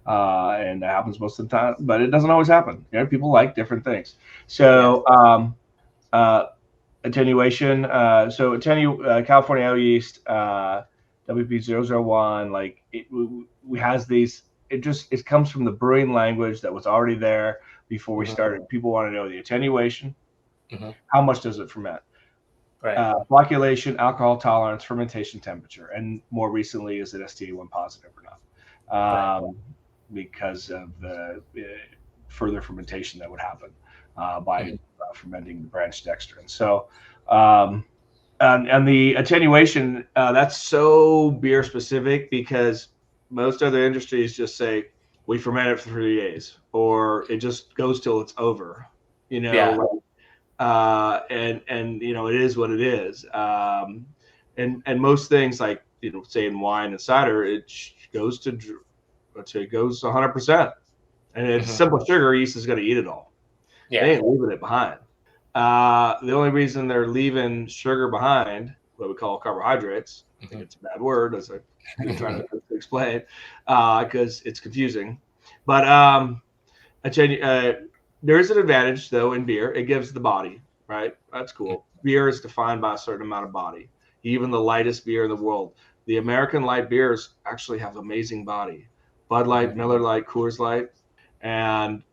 and that happens most of the time, but it doesn't always happen. People like different things. So, attenuation. California Ale yeast, WP001, like we has these. It comes from the brewing language that was already there before we started. People want to know the attenuation. How much does it ferment? Right. Flocculation, alcohol tolerance, fermentation temperature, and more recently, is it STA1 positive or not? Because of the further fermentation that would happen by fermenting the branched dextrin. So, and the attenuation, that's so beer specific, because most other industries just say, we ferment it for 3 days, or it just goes till it's over. and it is what it is. And most things like say in wine and cider, it goes to let's say it goes 100%, and it's simple sugar. Yeast is going to eat it all. Yeah. They ain't leaving it behind. The only reason they're leaving sugar behind, what we call carbohydrates, I think it's a bad word, as I'm trying to explain, because it's confusing. But there is an advantage, though, in beer. It gives the body, right? That's cool. Beer is defined by a certain amount of body. Even the lightest beer in the world. The American light beers actually have amazing body. Bud Light, Miller Lite, Coors Light. And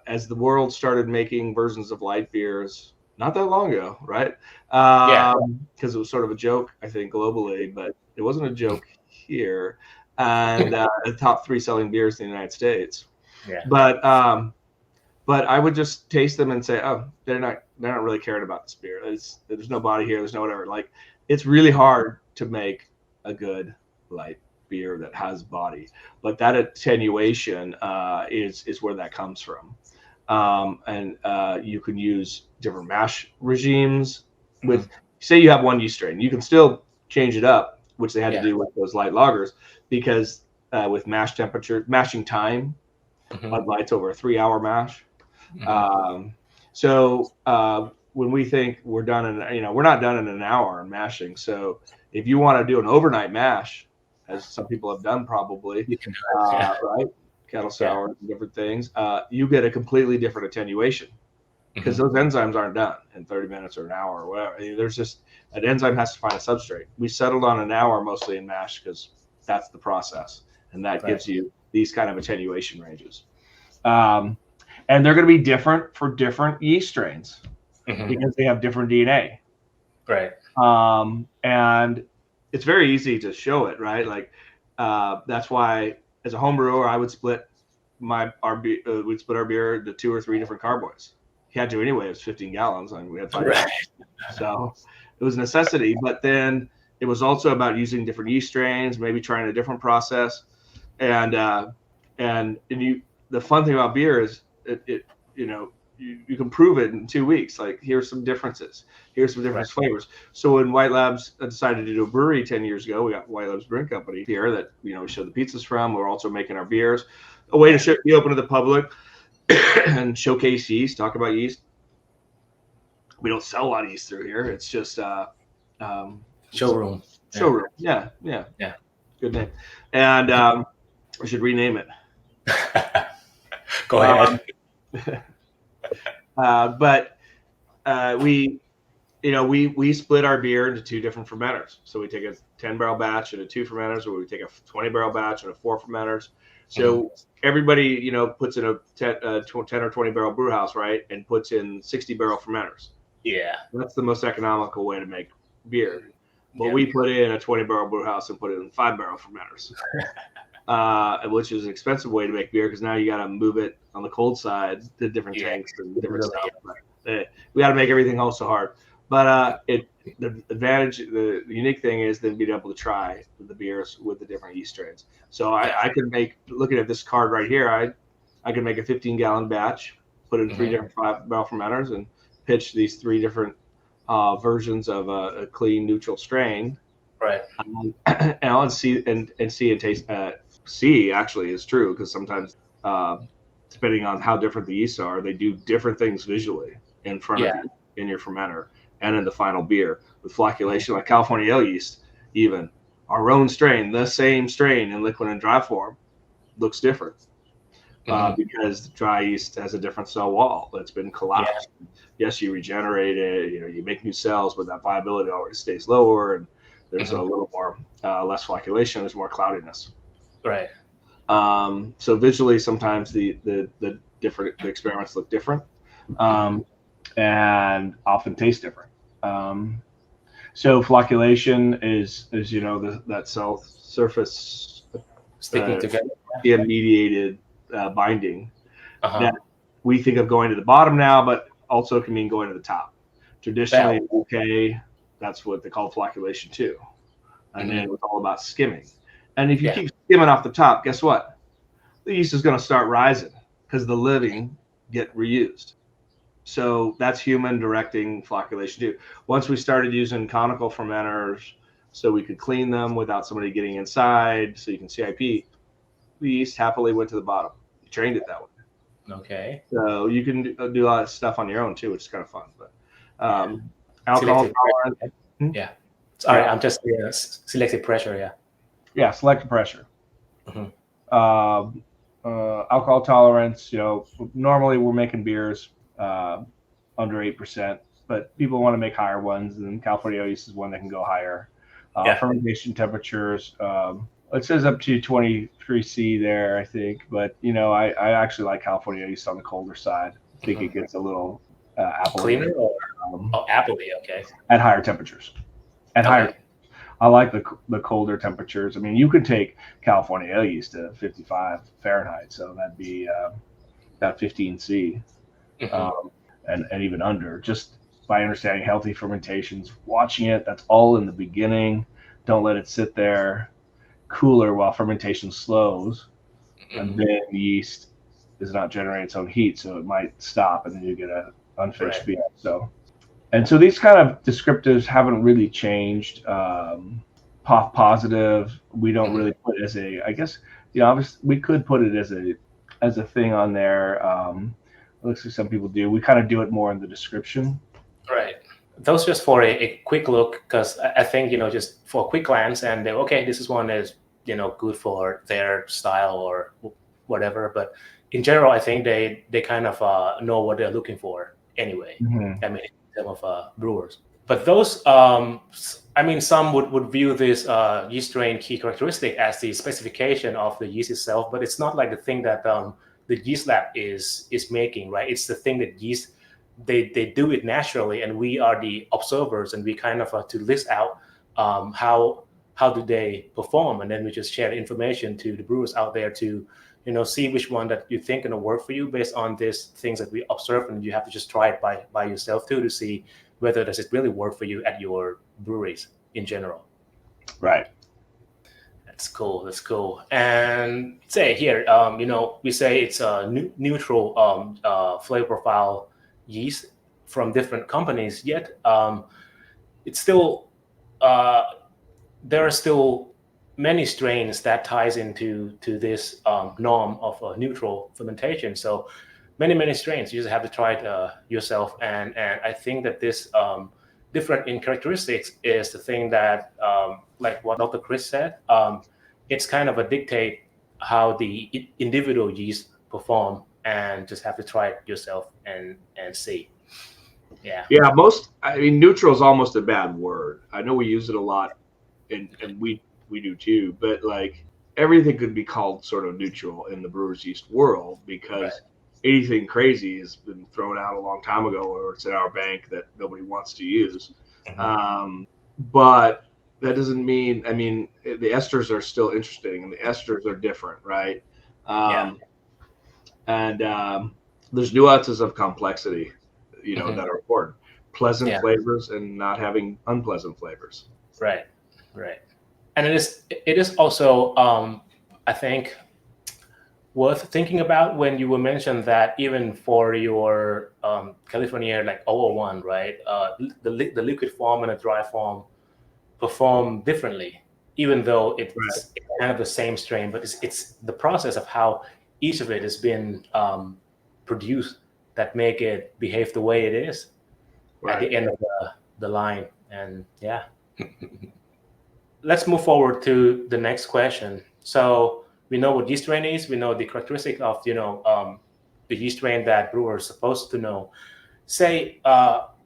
as the world started making versions of light beers, not that long ago, right? Because it was sort of a joke, I think, globally, but it wasn't a joke here. And the top 3 selling beers in the United States. Yeah. But I would just taste them and say, oh, they're not really caring about this beer. There's no body here. There's no whatever. Like, it's really hard to make a good light beer that has body, but that attenuation is where that comes from. And you can use different mash regimes with, say you have one yeast strain, you can still change it up, which they had to do with those light lagers, because with mash temperature, mashing time, Bud Light's over a 3-hour mash. So when we think we're done we're not done in an hour in mashing. So if you want to do an overnight mash, as some people have done probably, You can, right? Kettle sour, different things, you get a completely different attenuation, because those enzymes aren't done in 30 minutes or an hour or whatever. I mean, there's just an enzyme has to find a substrate. We settled on an hour mostly in mash because that's the process, and that gives you these kind of attenuation ranges. And they're going to be different for different yeast strains because they have different DNA. Right. And it's very easy to show it, right? Like that's why, as a home brewer, I would split we'd split our beer into 2 or 3 different carboys. You had to anyway. It was 15 gallons, and we had 5 gallons. So it was a necessity. But then it was also about using different yeast strains, maybe trying a different process. And the fun thing about beer is you can prove it in 2 weeks. Like, here's some differences. Here's some different flavors. So when White Labs decided to do a brewery 10 years ago, we got White Labs Brewing Company here that we show the pizzas from. We're also making our beers, a way to be open to the public and showcase yeast, talk about yeast. We don't sell a lot of yeast through here. It's just showroom. Yeah. Good name. And I should rename it. Go ahead. But we split our beer into 2 different fermenters. So we take a 10-barrel batch and a 2 fermenters, or we take a 20-barrel batch and a 4 fermenters. So everybody, puts in a 10 or 20-barrel brew house, right, and puts in 60-barrel fermenters. Yeah, that's the most economical way to make beer. But we put in a 20-barrel brew house and put it in 5-barrel fermenters. Which is an expensive way to make beer, because now you got to move it on the cold side to different tanks and different stuff. We got to make everything also hard. But the advantage, the unique thing is then being able to try the beers with the different yeast strains. So I could make, looking at this card right here, I could make a 15-gallon batch, put in 3 different 5-barrel fermenters, and pitch these 3 different versions of a clean, neutral strain. Right. And see and taste. See actually is true, because sometimes depending on how different the yeasts are, they do different things visually in front of you in your fermenter and in the final beer. With flocculation, like California ale yeast, even our own strain, the same strain in liquid and dry form, looks different because the dry yeast has a different cell wall that's been collapsed. Yes, you regenerate it, you make new cells, but that viability always stays lower, and there's a little more less flocculation. There's more cloudiness. Right. So visually, sometimes the experiments look different, and often taste different. So flocculation is that cell surface sticking together, mediated binding that we think of going to the bottom now, but also can mean going to the top. Traditionally, that's what they call flocculation too, and then it was all about skimming. And if you keep skimming off the top, guess what? The yeast is going to start rising because the living get reused. So that's human directing flocculation too. Once we started using conical fermenters so we could clean them without somebody getting inside, so you can CIP, the yeast happily went to the bottom. You trained it that way. Okay. So you can do a lot of stuff on your own too, which is kind of fun. But alcohol Selective tolerance. pressure. Yeah. Sorry, I'm just selective pressure. Yeah. Yeah, selective pressure. Mhm. Alcohol tolerance. Normally we're making beers under 8%, but people want to make higher ones, and California yeast is one that can go higher. Fermentation temperatures. It says up to 23°C there, I think, but I actually like California yeast on the colder side. I think it gets a little apple cleaner or appley. Okay. At higher temperatures. I like the colder temperatures. I mean, you could take California ale yeast to 55 Fahrenheit, so that'd be about 15°C, and even under. Just by understanding healthy fermentations, watching it. That's all in the beginning. Don't let it sit there cooler while fermentation slows, and then the yeast does not generate its own heat, so it might stop, and then you get an unfinished beer. So these kind of descriptives haven't really changed. Pop positive, we don't really put as a. I guess obviously we could put it as a thing on there. It looks like some people do. We kind of do it more in the description. Right. Those just for a quick look, because I think just for a quick glance, and okay, this is one that is good for their style or whatever. But in general, I think they kind of know what they're looking for anyway. I mean, in terms of brewers. But those, I mean, some would view this yeast strain key characteristic as the specification of the yeast itself, but it's not like the thing that the yeast lab is making, right? It's the thing that yeast, they do it naturally, and we are the observers, and we kind of to list out how do they perform, and then we just share the information to the brewers out there to see which one that you think gonna work for you based on these things that we observe, and you have to just try it by yourself too to see whether does it really work for you at your breweries in general. Right. That's cool. That's cool. And say here, we say it's a neutral flavor profile yeast from different companies. Yet, it's still there are still many strains that ties into this norm of neutral fermentation. So many strains. You just have to try it yourself. And I think that this different in characteristics is the thing that, like what Dr. Chris said, it's kind of a dictate how the individual yeast perform, and just have to try it yourself and see. Yeah. Yeah. Neutral is almost a bad word. I know we use it a lot, and we do too, but like everything could be called sort of neutral in the brewer's yeast world, because anything crazy has been thrown out a long time ago, or it's in our bank that nobody wants to use. But that doesn't mean, the esters are still interesting, and the esters are different, right? And there's nuances of complexity, that are important. Pleasant flavors and not having unpleasant flavors. Right. And it is also, I think, worth thinking about when you were mentioned that even for your California like 001, right? The liquid form and the dry form perform differently, even though it's kind of the same strain, but it's the process of how each of it has been produced that make it behave the way it is at the end of the line. And let's move forward to the next question. So we know what yeast strain is. We know the characteristic of the yeast strain that brewers are supposed to know. Say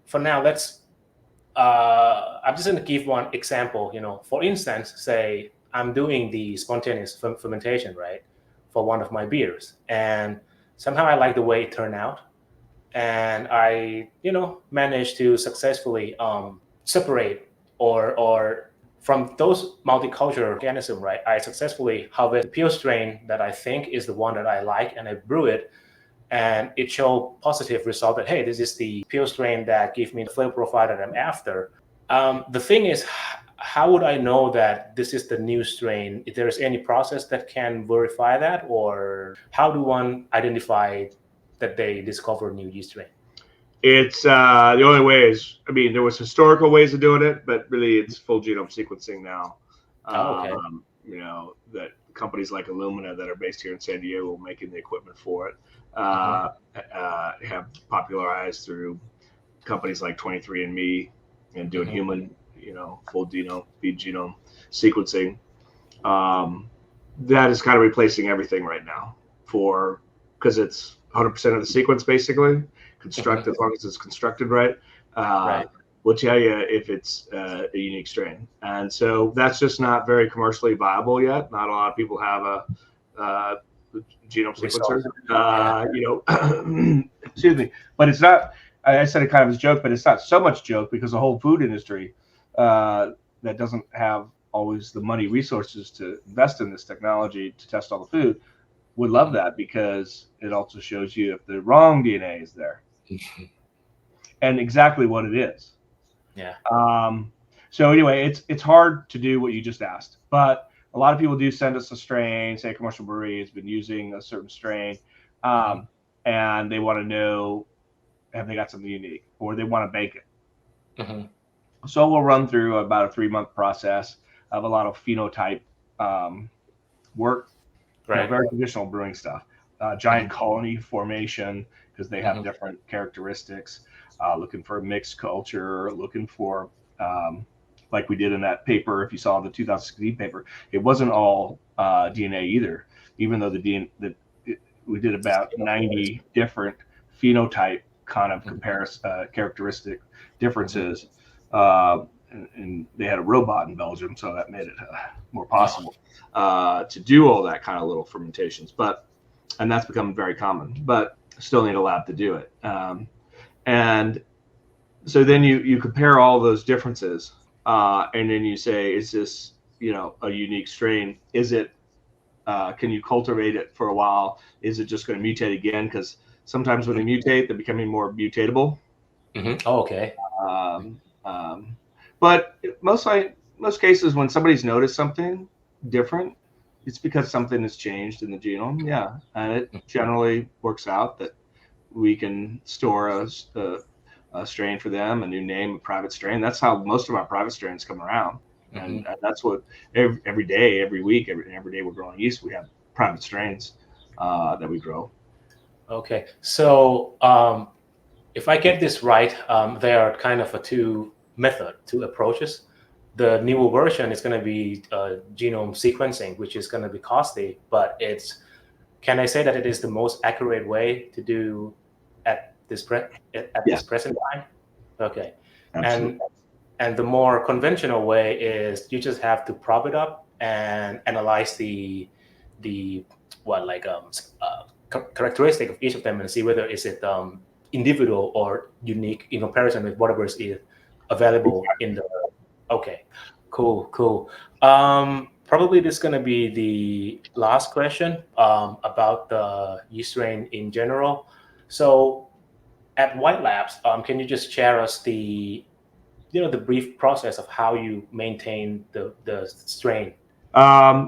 for now, I'm just going to give one example. For instance, say I'm doing the spontaneous fermentation, right, for one of my beers, and somehow I like the way it turned out, and I managed to successfully separate or from those multicultural organisms, right, I successfully harvest the pure strain that I think is the one that I like, and I brew it, and it showed positive result that, hey, this is the pure strain that gives me the flavor profile that I'm after. The thing is, how would I know that this is the new strain? If there's any process that can verify that, or how do one identify that they discover new yeast strain? It's the only way is, I mean, there was historical ways of doing it, but really it's full genome sequencing now. Oh, okay. That companies like Illumina that are based here in San Diego making the equipment for it have popularized through companies like 23andMe and doing human, full feed genome sequencing. That is kind of replacing everything right now because it's 100% of the sequence basically construct as long as it's constructed right. Right. Will tell you if it's a unique strain, and so that's just not very commercially viable yet. Not a lot of people have a genome sequencer. Excuse me, but it's not. I said it kind of as a joke, but it's not so much joke because the whole food industry that doesn't have always the money resources to invest in this technology to test all the food would love that because it also shows you if the wrong DNA is there and exactly what it is. Yeah. So anyway, it's hard to do what you just asked, but a lot of people do send us a strain, say a commercial brewery has been using a certain strain, and they want to know, have they got something unique, or they want to bake it. So we'll run through about a 3-month process of a lot of phenotype work, very traditional brewing stuff, giant colony formation, because they have different characteristics, looking for a mixed culture, looking for, like we did in that paper, if you saw the 2016 paper, it wasn't all DNA either, even though we did about 90 different phenotype kind of characteristic differences. And they had a robot in Belgium, so that made it more possible to do all that kind of little fermentations. And that's become very common, but still need a lab to do it. And so then you compare all those differences, and then you say, is this a unique strain? Is it can you cultivate it for a while? Is it just going to mutate again? Because sometimes when they mutate, they're becoming more mutatable. Oh, okay. But most cases, when somebody's noticed something different, it's because something has changed in the genome. Yeah, and it generally works out that we can store a strain for them, a new name, a private strain. That's how most of our private strains come around, and that's what every day, every week, every day we're growing yeast, we have private strains that we grow. Okay, so if I get this right, there are kind of two approaches. The newer version is going to be genome sequencing, which is going to be costly, but can I say that it is the most accurate way to do at this present time? Okay. Absolutely. And the more conventional way is you just have to prop it up and analyze the characteristic of each of them and see whether is it individual or unique in comparison with whatever is available in the. Okay, cool. Probably this is going to be the last question about the yeast strain in general. So at White Labs, can you just share us the brief process of how you maintain the strain?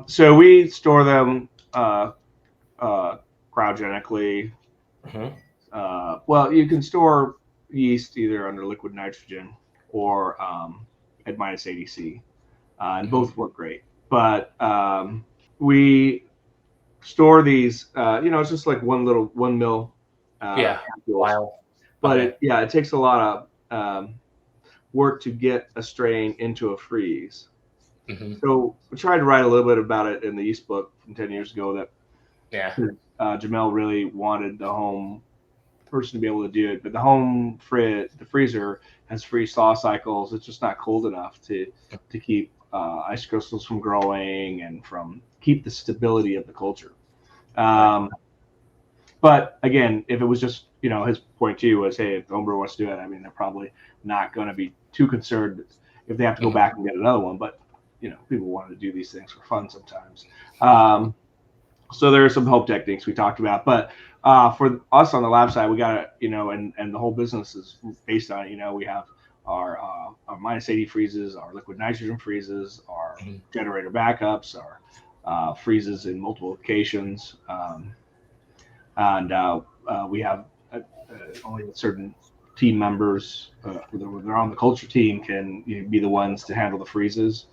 So we store them cryogenically. Well, you can store yeast either under liquid nitrogen or at minus 80 C, and both work great. But we store these, it's just like 1 mil. Wow. But it takes a lot of work to get a strain into a freeze. So we tried to write a little bit about it in the yeast book from 10 years ago that Jamel really wanted the home person to be able to do it, but the freezer has freeze thaw cycles. It's just not cold enough to keep ice crystals from growing and from keep the stability of the culture. But again, if it was just, his point to you was, hey, if the homebrewer wants to do it, I mean, they're probably not going to be too concerned if they have to go back and get another one. But, people want to do these things for fun sometimes. So there are some hope techniques we talked about. But for us on the lab side, we got to, and the whole business is based on, we have our minus 80 freezes, our liquid nitrogen freezes, our generator backups, our freezes in multiple locations. And we have only a certain team members, when they're on the culture team, can be the ones to handle the freezes,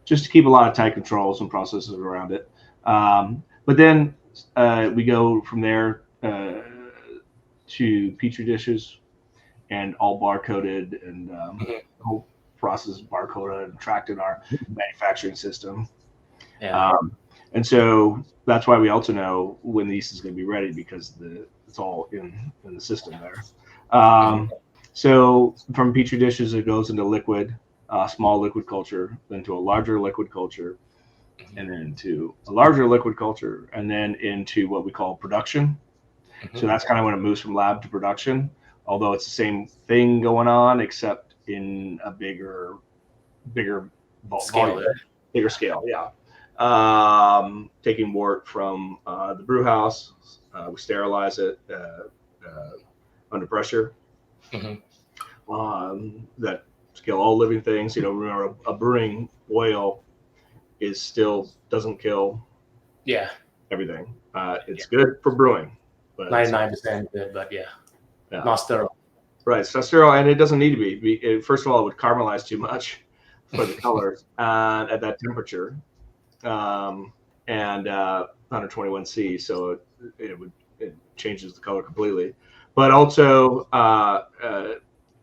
just to keep a lot of tight controls and processes around it. But then we go from there to petri dishes, and all barcoded, and the whole process is barcoded and tracked in our manufacturing system. Yeah. And so that's why we also know when the yeast is going to be ready, because it's all in the system there. So from petri dishes, it goes into liquid, small liquid culture, then to a larger liquid culture, and then to a larger liquid culture, and then into what we call production. So that's kind of when it moves from lab to production, although it's the same thing going on, except in a bigger Scale. volume, bigger scale. Yeah. Taking wort from the brew house, we sterilize it under pressure. That kill all living things. Remember, a brewing oil doesn't kill everything. It's good for brewing, but 99% good, but not sterile. Right, it's not sterile, and it doesn't need to be. First of all, it would caramelize too much for the colors at that temperature, and 121°C, so it changes the color completely. But also,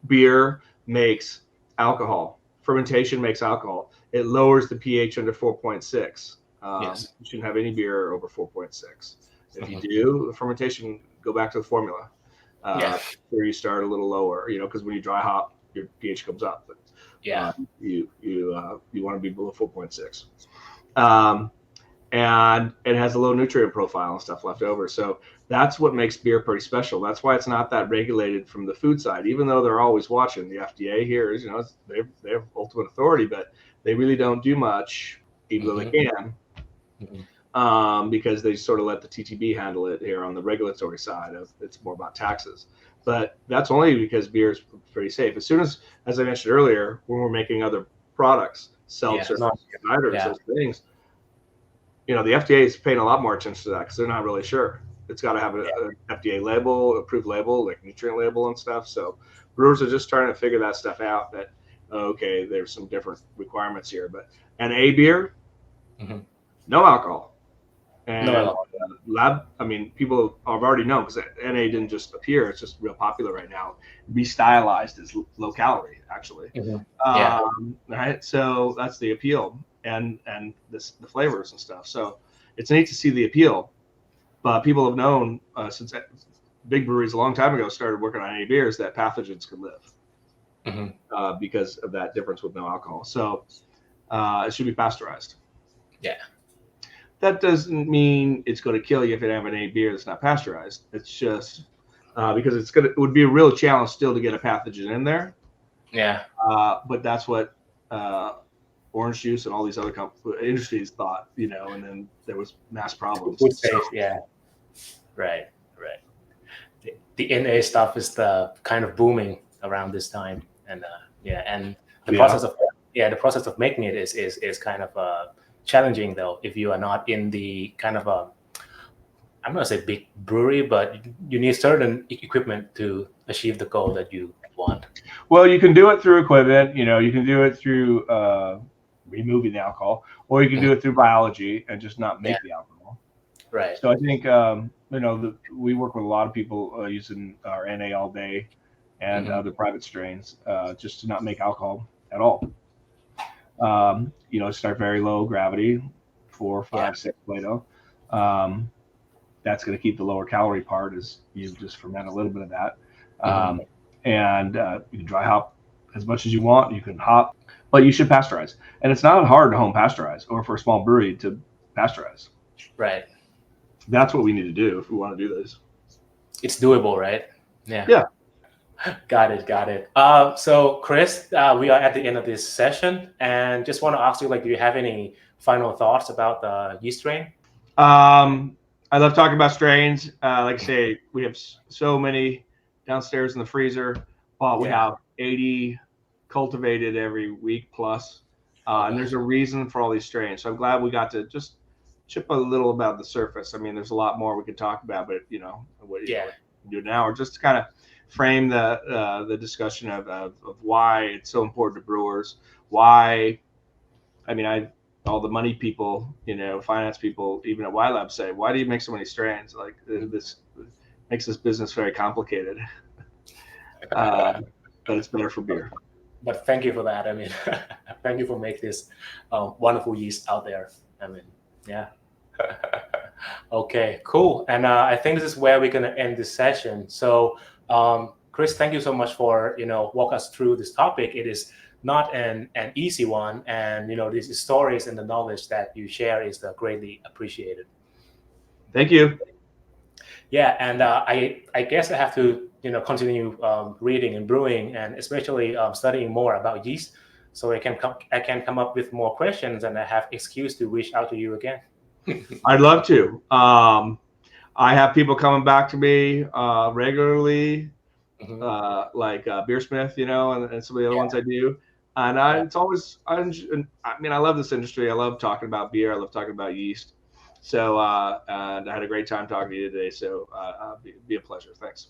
beer makes alcohol. Fermentation makes alcohol. It lowers the pH under 4.6. Yes. You shouldn't have any beer over 4.6. If you do, the fermentation, go back to the formula. Where you start a little lower, because when you dry hop, your pH comes up. But you want to be below 4.6. And it has a low nutrient profile and stuff left over. So that's what makes beer pretty special. That's why it's not that regulated from the food side, even though they're always watching. The FDA here is, they have ultimate authority, but they really don't do much, even though they can, because they sort of let the TTB handle it here on the regulatory side. It's more about taxes. But that's only because beer is pretty safe. As soon as I mentioned earlier, when we're making other products, seltzer, ciders, those things, the FDA is paying a lot more attention to that because they're not really sure. It's got to have an FDA label, approved label, like nutrient label and stuff. So brewers are just trying to figure that stuff out, that, okay, there's some different requirements here. But an A beer, no alcohol. And people have already known, because NA didn't just appear. It's just real popular right now. Be stylized as low calorie, actually. Right. So that's the appeal, and the flavors and stuff. So it's neat to see the appeal. But people have known since big breweries a long time ago started working on NA beers that pathogens could live because of that difference with no alcohol. So it should be pasteurized. Yeah. That doesn't mean it's going to kill you if you have an A beer that's not pasteurized. It's just because it would be a real challenge still to get a pathogen in there. Yeah. But that's what orange juice and all these other industries thought, and then there was mass problems. Yeah. Right. The NA stuff is the kind of booming around this time, and the process of making it is kind of challenging, though, if you are not in the kind of I'm not gonna say big brewery, but you need certain equipment to achieve the goal that you want. Well, you can do it through equipment. You can do it through removing the alcohol, or you can do it through biology and just not make the alcohol. Right. So I think we work with a lot of people using our NA all day and other private strains just to not make alcohol at all. Start very low gravity, 4, 5, 6 Plato. That's going to keep the lower calorie part as you just ferment a little bit of that. And you can dry hop as much as you want. You can hop, but you should pasteurize. And it's not hard to home pasteurize or for a small brewery to pasteurize. Right. That's what we need to do if we want to do this. It's doable, right? Yeah. Yeah. Got it. So Chris, we are at the end of this session, and just want to ask you, do you have any final thoughts about the yeast strain? I love talking about strains. Like I say, we have so many downstairs in the freezer. We have 80 cultivated every week plus, and there's a reason for all these strains. So I'm glad we got to just chip a little about the surface. I mean, there's a lot more we could talk about, but what you can do now, or just to kind of frame the discussion of why it's so important to brewers. Why, I mean, all the money people, finance people, even at YLab say, why do you make so many strains? Like this makes this business very complicated. But it's better for beer. But thank you for that. I mean, thank you for making this wonderful yeast out there. I mean, yeah. Okay, cool. And I think this is where we're going to end this session. So, Chris, thank you so much for walk us through this topic. It is not an easy one, and these stories and the knowledge that you share is greatly appreciated. Thank you. Yeah, and I guess I have to continue reading and brewing, and especially studying more about yeast, so I can come up with more questions, and I have excuse to reach out to you again. I'd love to. I have people coming back to me regularly, like Beersmith, and some of the other ones I do. And it's always, I love this industry. I love talking about beer. I love talking about yeast. So, and I had a great time talking to you today. So, be a pleasure. Thanks.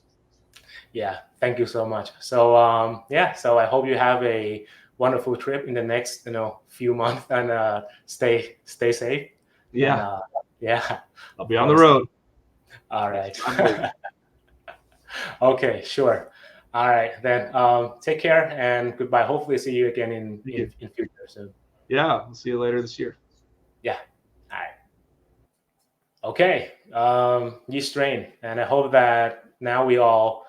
Yeah, thank you so much. So, so I hope you have a wonderful trip in the next, few months, and stay safe. Yeah. And, yeah. I'll be on the road. All right. Okay, sure. All right, then take care and goodbye. Hopefully see you again in future soon. Yeah, I'll see you later this year. Yeah. All right. Okay, yeast strain. And I hope that now we all,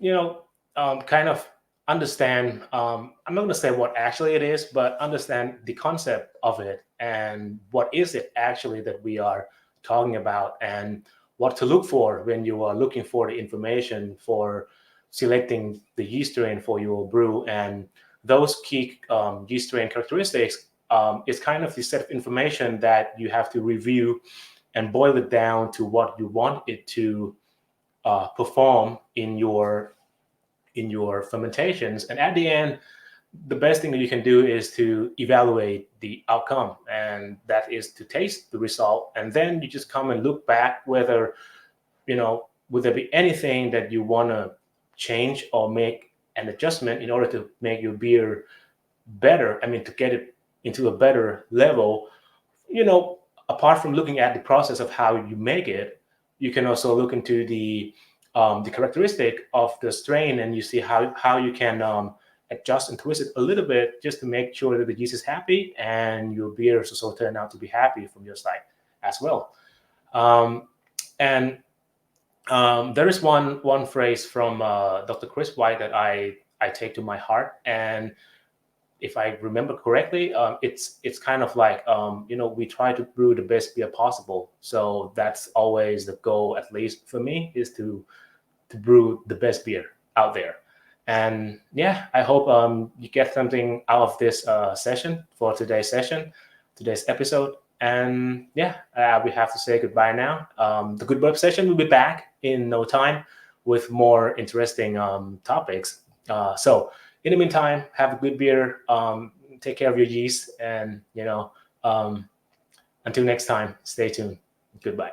kind of understand, I'm not going to say what actually it is, but understand the concept of it and what is it actually that we are talking about and what to look for when you are looking for the information for selecting the yeast strain for your brew. And those key yeast strain characteristics is kind of the set of information that you have to review and boil it down to what you want it to perform in your fermentations. And at the end, the best thing that you can do is to evaluate the outcome, and that is to taste the result. And then you just come and look back whether, would there be anything that you want to change or make an adjustment in order to make your beer better. I mean, to get it into a better level. Apart from looking at the process of how you make it, you can also look into the characteristic of the strain, and you see how you can adjust and twist it a little bit just to make sure that the yeast is happy and your beers also turn out to be happy from your side as well. And there is one phrase from Dr. Chris White that I take to my heart, and if I remember correctly, it's kind of like we try to brew the best beer possible. So that's always the goal, at least for me, is to brew the best beer out there. And yeah, I hope you get something out of this session for today's episode. And yeah, we have to say goodbye now. The Good Burp Session will be back in no time with more interesting topics. So in the meantime, have a good beer. Take care of your yeast, and until next time, stay tuned. Goodbye.